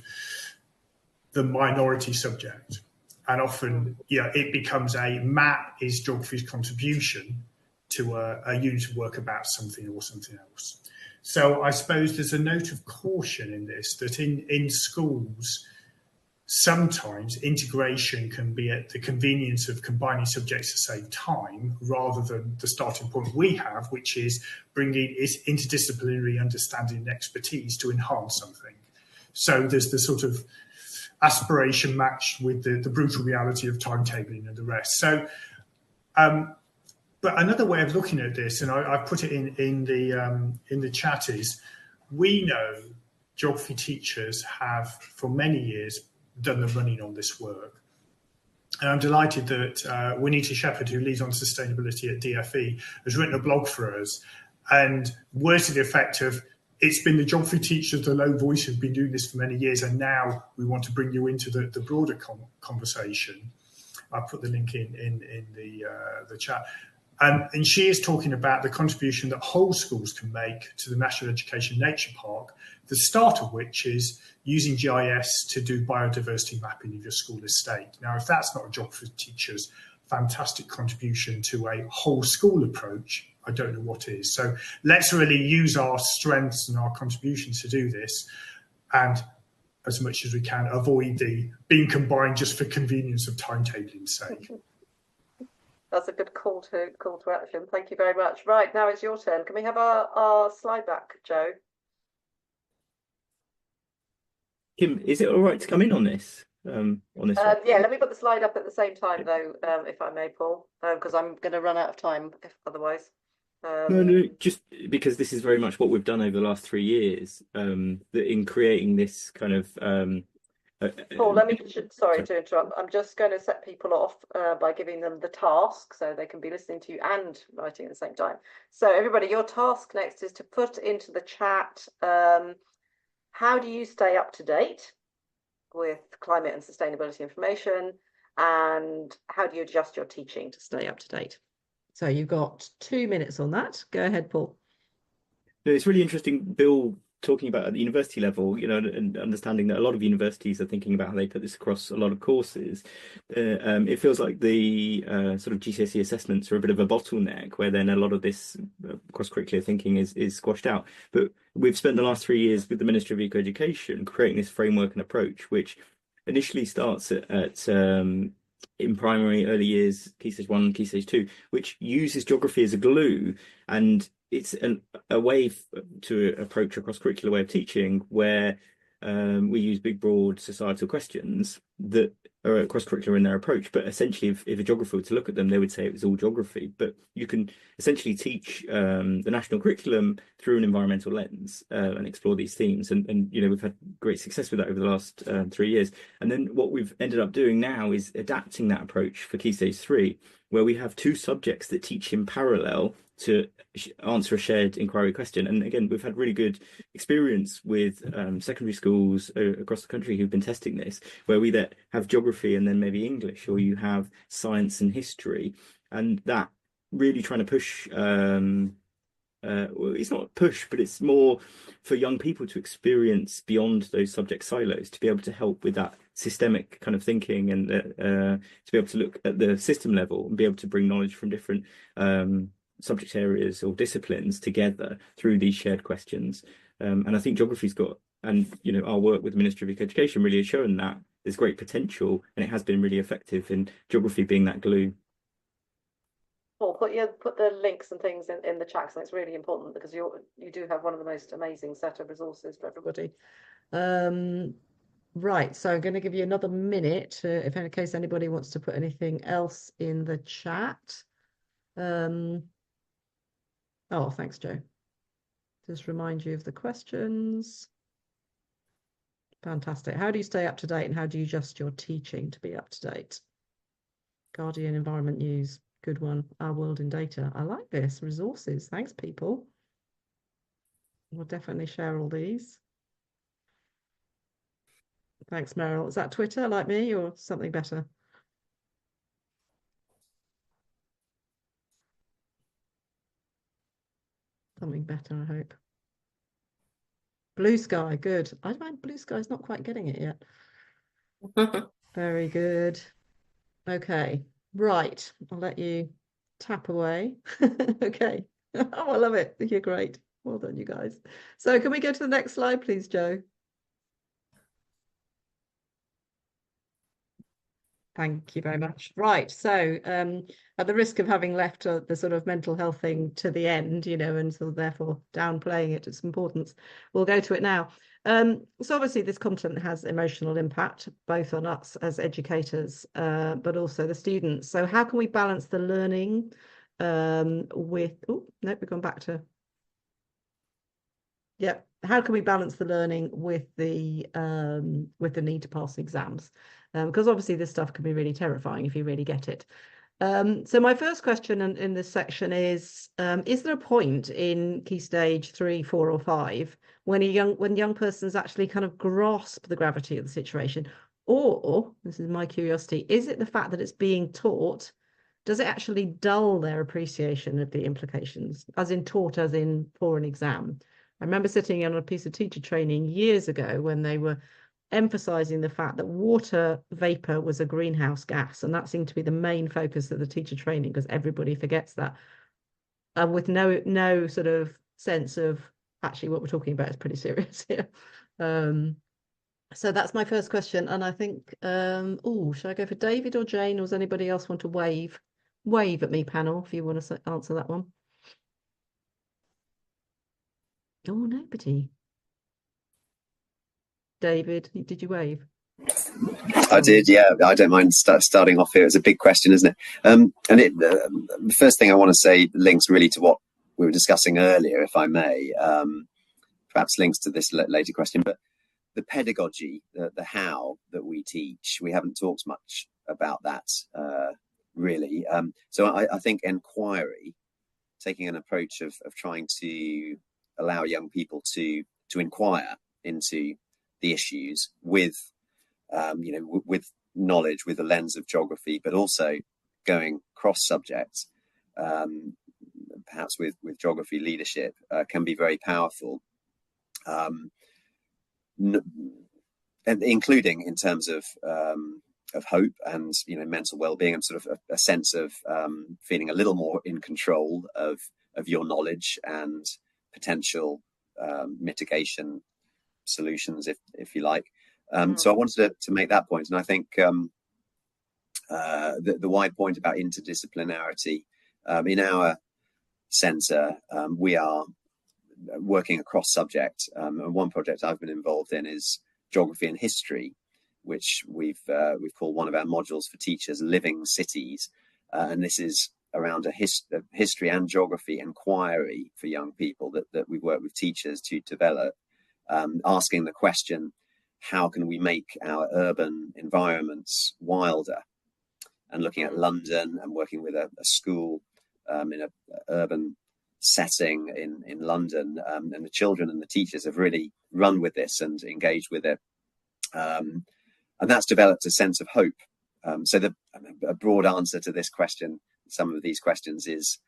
the minority subject, and often it becomes a map is geography's contribution to a unit of work about something or something else. So I suppose there's a note of caution in this, that in schools, sometimes integration can be at the convenience of combining subjects to save time, rather than the starting point we have, which is bringing interdisciplinary understanding and expertise to enhance something. So there's the sort of aspiration matched with the brutal reality of timetabling and the rest. So, but another way of looking at this, and I put it in the chat, is we know geography teachers have for many years done the running on this work. And I'm delighted that Winita Shepherd, who leads on sustainability at DFE, has written a blog for us, and words to the effect of, it's been the geography teachers, the low voice, who've been doing this for many years, and now we want to bring you into the broader conversation. I put the link in the chat. And she is talking about the contribution that whole schools can make to the National Education Nature Park, the start of which is using GIS to do biodiversity mapping of your school estate. Now, if that's not a geography teacher's fantastic contribution to a whole school approach, I don't know what is. So let's really use our strengths and our contributions to do this, and as much as we can avoid the being combined just for convenience of timetabling's sake. That's a good call to action. Thank you very much. Right, now it's your turn. Can we have our slide back, Joe? Kim, is it all right to come in on this? One? Yeah, let me put the slide up at the same time, though, if I may, Paul, because I'm going to run out of time if otherwise. No, just because this is very much what we've done over the last 3 years, that in creating this kind of Paul, sorry to interrupt. I'm just going to set people off by giving them the task so they can be listening to you and writing at the same time. So everybody, your task next is to put into the chat, how do you stay up to date with climate and sustainability information, and how do you adjust your teaching to stay up to date? So you've got 2 minutes on that. Go ahead, Paul. It's really interesting, Bill, talking about at the university level, and understanding that a lot of universities are thinking about how they put this across a lot of courses. It feels like the sort of GCSE assessments are a bit of a bottleneck, where then a lot of this cross-curricular thinking is squashed out. But we've spent the last 3 years with the Ministry of Eco-Education creating this framework and approach, which initially starts at in primary, early years, Key Stage 1, Key Stage 2, which uses geography as a glue, and it's a way to approach a cross-curricular way of teaching where we use big, broad societal questions that are cross-curricular in their approach. But essentially, if a geographer were to look at them, they would say it was all geography. But you can essentially teach the national curriculum through an environmental lens and explore these themes. And we've had great success with that over the last 3 years. And then what we've ended up doing now is adapting that approach for Key Stage 3, where we have 2 subjects that teach in parallel to answer a shared inquiry question. And again, we've had really good experience with secondary schools across the country who've been testing this, where we that have geography and then maybe English, or you have science and history, and that really trying to push it's not push, but it's more for young people to experience beyond those subject silos, to be able to help with that systemic kind of thinking, and to be able to look at the system level and be able to bring knowledge from different subject areas or disciplines together through these shared questions. And I think geography's got, and our work with the Ministry of Education really has shown that there's great potential, and it has been really effective in geography being that glue. Paul, put the links and things in the chat, so it's really important, because you do have one of the most amazing set of resources for everybody. Right, so I'm going to give you another minute if in case anybody wants to put anything else in the chat. Oh, thanks, Joe. Just remind you of the questions. Fantastic. How do you stay up to date, and how do you adjust your teaching to be up to date? Guardian Environment News, good one. Our World in Data. I like this. Resources. Thanks, people. We'll definitely share all these. Thanks, Meryl. Is that Twitter like me, or something better? Something better, I hope. Blue Sky, good. I find Blue Sky's not quite getting it yet. Very good. Okay, right. I'll let you tap away. Okay. Oh, I love it. You're great. Well done, you guys. So can we go to the next slide, please, Joe? Thank you very much. Right, so at the risk of having left the sort of mental health thing to the end, and so therefore downplaying its importance, we'll go to it now. So obviously this content has emotional impact, both on us as educators, but also the students. So how can we balance the learning with, oh, no, we've gone back to, yeah, how can we balance the learning with the need to pass exams? Because obviously this stuff can be really terrifying if you really get it. So my first question in this section is there a point in Key Stage 3, 4, or 5 when young persons actually kind of grasp the gravity of the situation? Or, this is my curiosity, is it the fact that it's being taught does it actually dull their appreciation of the implications, as in taught, as in for an exam? I remember sitting on a piece of teacher training years ago when they were emphasizing the fact that water vapor was a greenhouse gas, and that seemed to be the main focus of the teacher training because everybody forgets that, and with no sort of sense of actually what we're talking about is pretty serious here. So that's my first question, and I think oh, should I go for David or Jane, or does anybody else want to wave at me, panel, if you want to answer that one? Oh, nobody. David, did you wave? I did, yeah. I don't mind starting off here. It's a big question, isn't it? And the first thing I want to say links really to what we were discussing earlier, if I may. Perhaps links to this later question, but the pedagogy, the how that we teach, we haven't talked much about that really. So I think inquiry, taking an approach of trying to allow young people to inquire into the issues with with knowledge, with a lens of geography, but also going cross subject, perhaps with geography leadership, can be very powerful, including in terms of hope and mental well-being, and sort of a sense of feeling a little more in control of your knowledge and potential mitigation solutions, if you like. So I wanted to make that point, and I think the wide point about interdisciplinarity in our centre, we are working across subject, and one project I've been involved in is geography and history, which we've called one of our modules for teachers living cities, and this is around a history and geography inquiry for young people that we've worked with teachers to develop, asking the question, how can we make our urban environments wilder? And looking at London and working with a school in an urban setting in London, and the children and the teachers have really run with this and engaged with it. And that's developed a sense of hope. So a broad answer to this question, some of these questions, is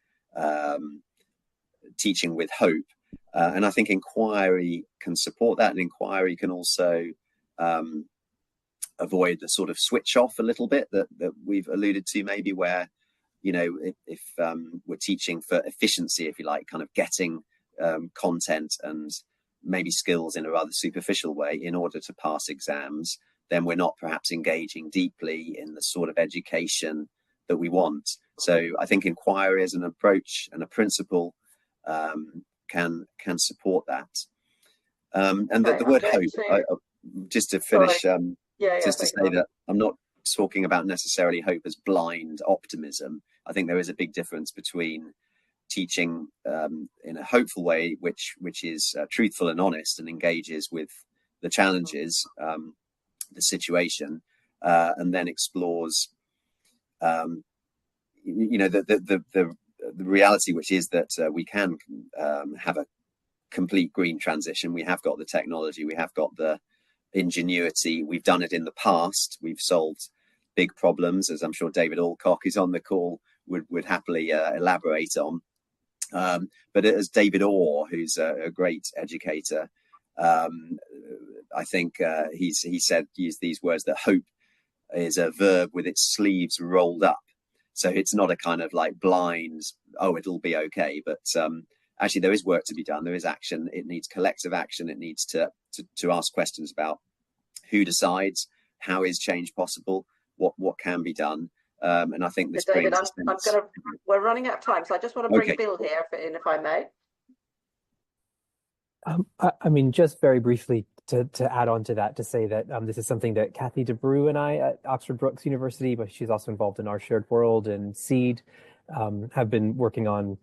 teaching with hope. And I think inquiry can support that, and inquiry can also avoid the sort of switch off a little bit that we've alluded to, maybe, where if we're teaching for efficiency, if you like, kind of getting content and maybe skills in a rather superficial way in order to pass exams, then we're not perhaps engaging deeply in the sort of education that we want. So I think inquiry as an approach and a principle can support that. And the word hope, just to finish, just to say that I'm not talking about necessarily hope as blind optimism. I think there is a big difference between teaching in a hopeful way, which is truthful and honest and engages with the challenges, the situation, and then explores the reality, which is that we can have a complete green transition. We have got the technology, we have got the ingenuity, we've done it in the past, we've solved big problems, as I'm sure David Alcock, who's on the call, would happily elaborate on. But as David Orr, who's a great educator, I think he used these words, that hope is a verb with its sleeves rolled up. So it's not a kind of like blind, oh, it'll be okay. But actually, there is work to be done. There is action. It needs collective action. It needs to ask questions about who decides, how is change possible, what can be done. And I think this David, brings we're running out of time, so I just want to bring Bill here, if I may. I mean, just very briefly to add on to that, to say that this is something that Kathy DeBrew and I at Oxford Brookes University, but she's also involved in Our Shared World and SEED, have been working on.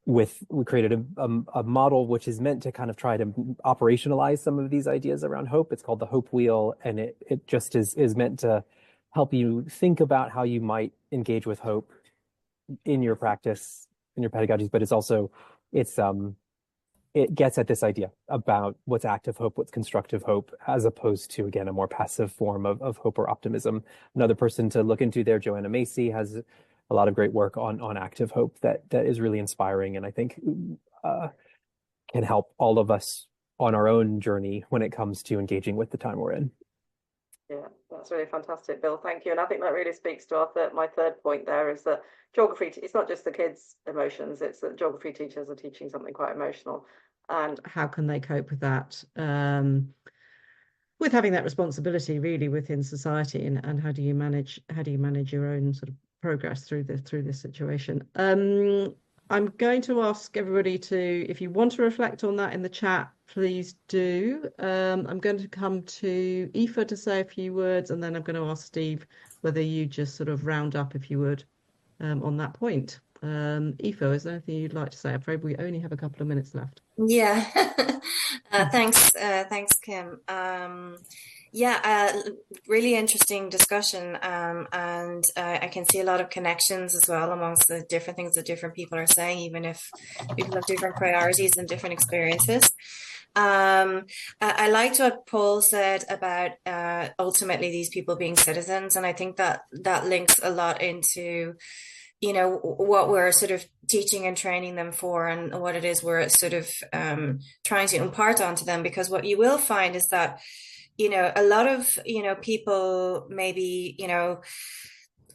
We created a model which is meant to kind of try to operationalize some of these ideas around hope. It's called the Hope Wheel, and it just is meant to help you think about how you might engage with hope in your practice, in your pedagogies, but it gets at this idea about what's active hope, what's constructive hope, as opposed to, again, a more passive form of hope or optimism. Another person to look into there, Joanna Macy, has a lot of great work on active hope that is really inspiring, and I think can help all of us on our own journey when it comes to engaging with the time we're in. Yeah, that's really fantastic, Bill. Thank you. And I think that really speaks to my third point there, is that geography, it's not just the kids' emotions, it's that geography teachers are teaching something quite emotional. And how can they cope with that? With having that responsibility really within society, and how do you manage your own sort of progress through this situation? I'm going to ask everybody to, if you want to reflect on that in the chat, please do. I'm going to come to Aoife to say a few words, and then I'm going to ask Steve whether you just sort of round up, if you would, on that point. Aoife, is there anything you'd like to say? I'm afraid we only have a couple of minutes left. Yeah. Thanks, Kim. Really interesting discussion, and I can see a lot of connections as well amongst the different things that different people are saying, even if people have different priorities and different experiences. I liked what Paul said about ultimately these people being citizens, and I think that links a lot into what we're sort of teaching and training them for, and what it is we're sort of trying to impart onto them. Because what you will find is that a lot of people, maybe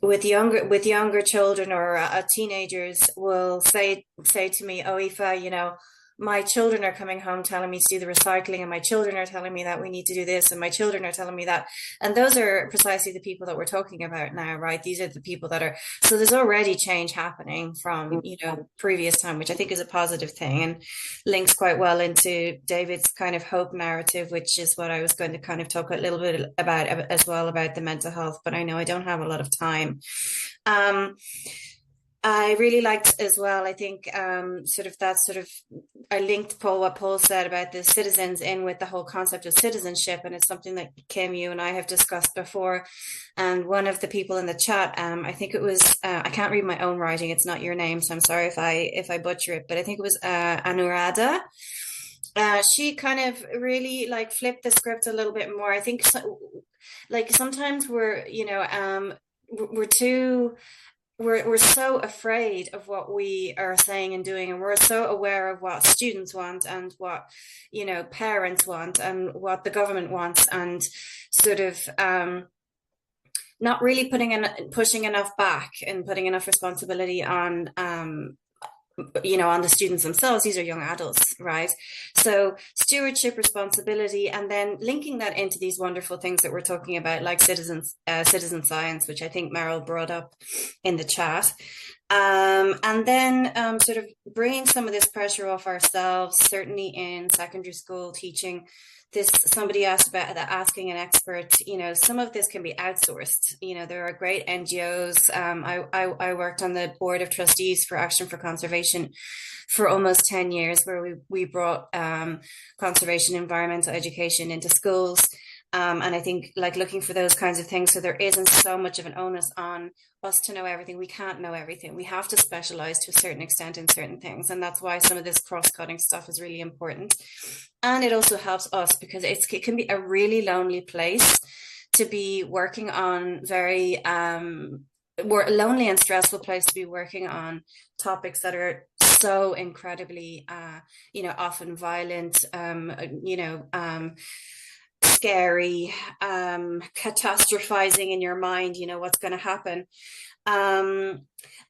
with younger children or teenagers, will say to me, "Oh, Aoife, my children are coming home telling me to do the recycling, and my children are telling me that we need to do this, and my children are telling me that." And those are precisely the people that we're talking about now, right? These are the people that are, so there's already change happening from, previous time, which I think is a positive thing, and links quite well into David's kind of hope narrative, which is what I was going to kind of talk a little bit about as well, about the mental health, but I know I don't have a lot of time. I really liked as well, I think, I linked what Paul said about the citizens in with the whole concept of citizenship. And it's something that Kim, you and I have discussed before. And one of the people in the chat, I think it was, I can't read my own writing. It's not your name, so I'm sorry if I butcher it, but I think it was Anuradha. She kind of really flipped the script a little bit more. I think sometimes we're so afraid of what we are saying and doing, and we're so aware of what students want and what parents want and what the government wants, and sort of not really pushing enough back and putting enough responsibility on on the students themselves. These are young adults, right? So stewardship, responsibility, and then linking that into these wonderful things that we're talking about, like citizen science, which I think Meryl brought up in the chat. And then sort of bringing some of this pressure off ourselves, certainly in secondary school teaching. Somebody asked about asking an expert. Some of this can be outsourced. There are great NGOs. I worked on the board of trustees for Action for Conservation for almost 10 years, where we brought conservation, environmental education into schools. And I think looking for those kinds of things, so there isn't so much of an onus on us to know everything. We can't know everything. We have to specialize to a certain extent in certain things. And that's why some of this cross-cutting stuff is really important. And it also helps us, because it can be a really lonely place to be working on, very lonely and stressful place to be working on topics that are so incredibly, often violent, scary, catastrophizing in your mind, what's going to happen. And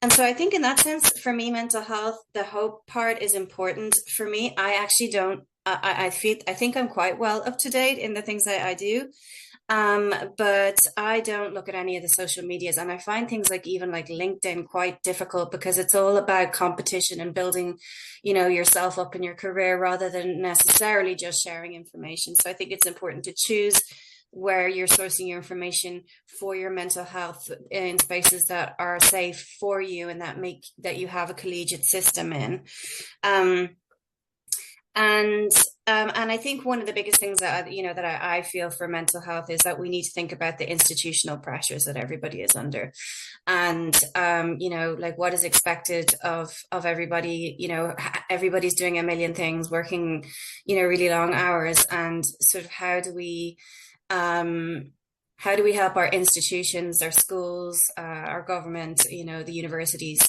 so I think in that sense, for me, mental health, the hope part is important. For me, I actually don't, I think I'm quite well up to date in the things that I do. But I don't look at any of the social medias, and I find things even LinkedIn quite difficult, because it's all about competition and building, yourself up in your career, rather than necessarily just sharing information. So I think it's important to choose where you're sourcing your information for your mental health, in spaces that are safe for you and that you have a collegiate system in. And I think one of the biggest things that I feel for mental health is that we need to think about the institutional pressures that everybody is under, and what is expected of everybody. Everybody's doing a million things, working really long hours, and sort of how do we how do we help our institutions, our schools, our government, you know, the universities,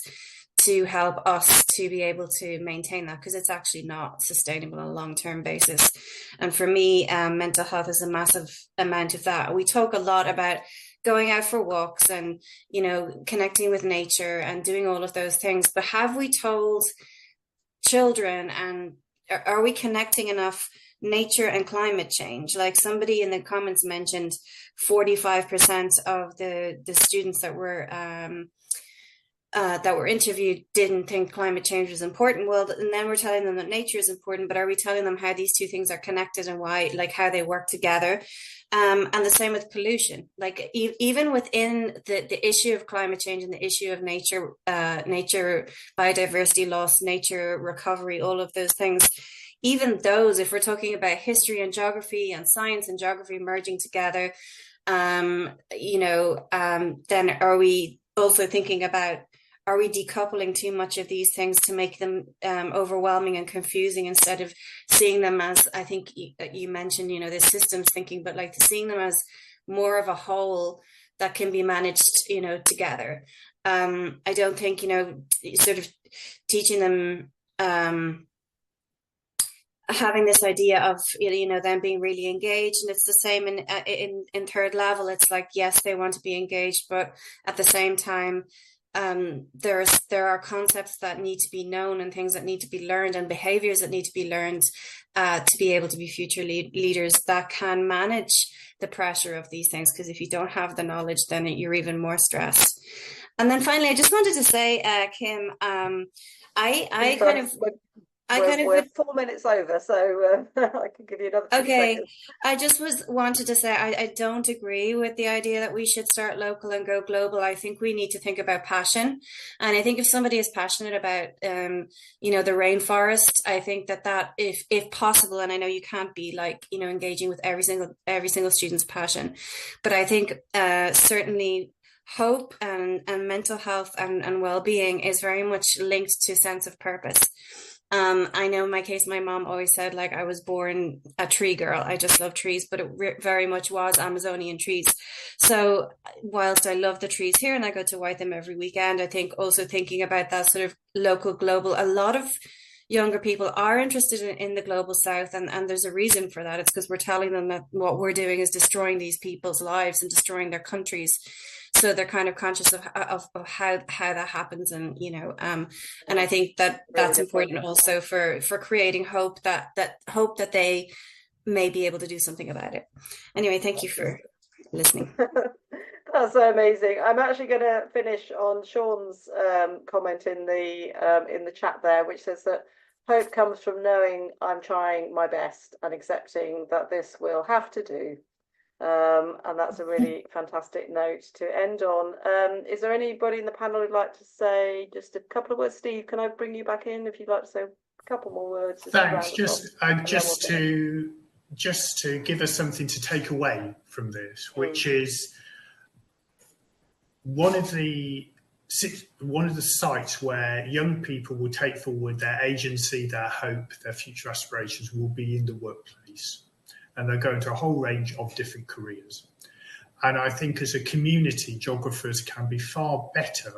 to help us to be able to maintain that, because it's actually not sustainable on a long-term basis. And for me, mental health is a massive amount of that. We talk a lot about going out for walks and, you know, connecting with nature and doing all of those things, but have we told children, and are we connecting enough nature and climate change? Like somebody in the comments mentioned 45% of the students that were interviewed didn't think climate change was important. Well, and then we're telling them that nature is important, but are we telling them how these two things are connected and why, like how they work together? And the same with pollution. Like even within the issue of climate change and the issue of nature, biodiversity loss, nature recovery, all of those things, even those, if we're talking about history and geography and science and geography merging together, then are we also thinking about, are we decoupling too much of these things to make them overwhelming and confusing, instead of seeing them as, I think you mentioned, you know, the systems thinking, but like seeing them as more of a whole that can be managed, you know, together. I don't think, you know, sort of teaching them, having this idea of, you know, them being really engaged, and it's the same in third level. It's like, yes, they want to be engaged, but at the same time, there are concepts that need to be known and things that need to be learned and behaviors that need to be learned to be able to be future leaders that can manage the pressure of these things. Because if you don't have the knowledge, then you're even more stressed. And then finally, I just wanted to say, Kim, We're 4 minutes over, so I can give you another 2 seconds. I just wanted to say I don't agree with the idea that we should start local and go global. I think we need to think about passion, and I think if somebody is passionate about you know, the rainforest, I think that if possible, and I know you can't be like, you know, engaging with every single student's passion, but I think certainly hope and mental health and well-being is very much linked to sense of purpose. I know in my case, my mom always said, like, I was born a tree girl. I just love trees, but it very much was Amazonian trees. So whilst I love the trees here and I go to white them every weekend, I think also thinking about that sort of local, global, a lot of younger people are interested in the global south, and there's a reason for that. It's because we're telling them that what we're doing is destroying these people's lives and destroying their countries. So they're kind of conscious of how that happens, and you know, and I think that's important also for creating hope, that they may be able to do something about it. Anyway, thank you for listening. That's so amazing. I'm actually going to finish on Sean's comment in the chat there, which says that hope comes from knowing I'm trying my best and accepting that this will have to do. And that's a really fantastic note to end on. Is there anybody in the panel who'd like to say just a couple of words? Steve, can I bring you back in if you'd like to say a couple more words? Thanks. Just to give us something to take away from this, which is one of the sites where young people will take forward their agency, their hope, their future aspirations will be in the workplace. And they'll go into a whole range of different careers. And I think as a community, geographers can be far better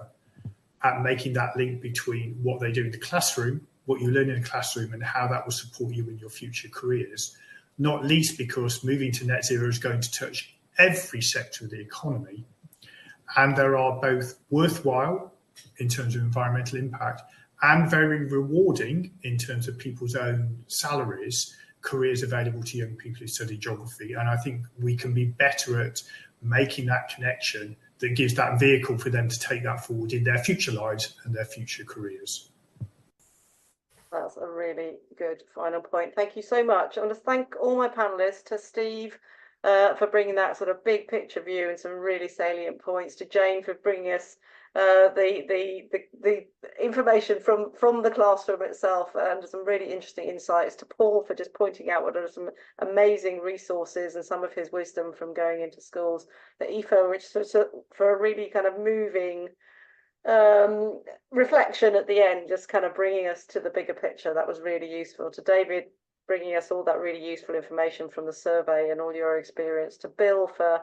at making that link between what they do in the classroom, what you learn in the classroom, and how that will support you in your future careers. Not least because moving to net zero is going to touch every sector of the economy. And there are both worthwhile in terms of environmental impact and very rewarding in terms of people's own salaries, careers available to young people who study geography. And I think we can be better at making that connection that gives that vehicle for them to take that forward in their future lives and their future careers. That's a really good final point. Thank you so much. I want to thank all my panelists, to Steve for bringing that sort of big picture view and some really salient points, to Jane for bringing us the information from the classroom itself and some really interesting insights, to Paul for just pointing out what are some amazing resources and some of his wisdom from going into schools, to Aoife, which for a really kind of moving reflection at the end, just kind of bringing us to the bigger picture. That was really useful. To David, bringing us all that really useful information from the survey and all your experience. To Bill for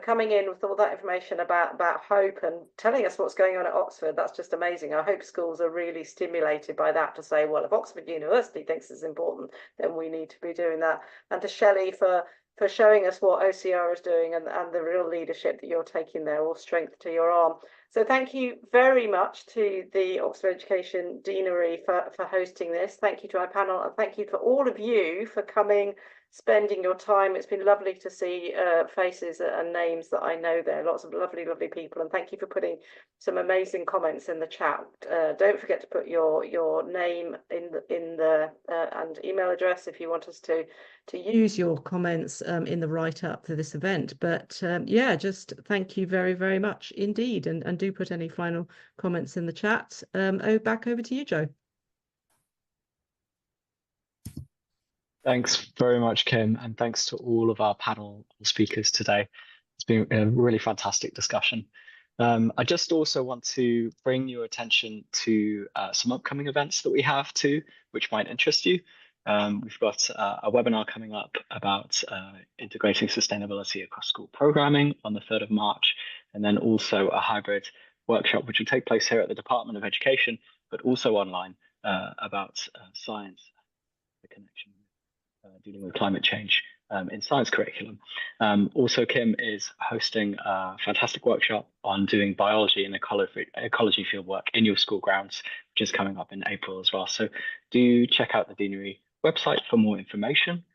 coming in with all that information about hope and telling us what's going on at Oxford. That's just amazing. I hope schools are really stimulated by that to say, well, if Oxford University thinks it's important, then we need to be doing that. And to Shelley for showing us what OCR is doing and the real leadership that you're taking there, all strength to your arm. So thank you very much to the Oxford Education Deanery for hosting this. Thank you to our panel, and thank you to all of you for coming, spending your time. It's been lovely to see faces and names that I know there, lots of lovely, lovely people. And thank you for putting some amazing comments in the chat. Don't forget to put your name in the and email address if you want us to use your comments in the write-up for this event. But yeah, just thank you very, very much indeed. And do put any final comments in the chat. Back over to you, Joe. Thanks very much, Kim, and thanks to all of our panel speakers today. It's been a really fantastic discussion. I just also want to bring your attention to some upcoming events that we have too, which might interest you. We've got a webinar coming up about integrating sustainability across school programming on the 3rd of March, and then also a hybrid workshop which will take place here at the Department of Education, but also online about science, the connection dealing with climate change in science curriculum. Also, Kim is hosting a fantastic workshop on doing biology and ecology fieldwork in your school grounds, which is coming up in April as well. So do check out the Deanery website for more information.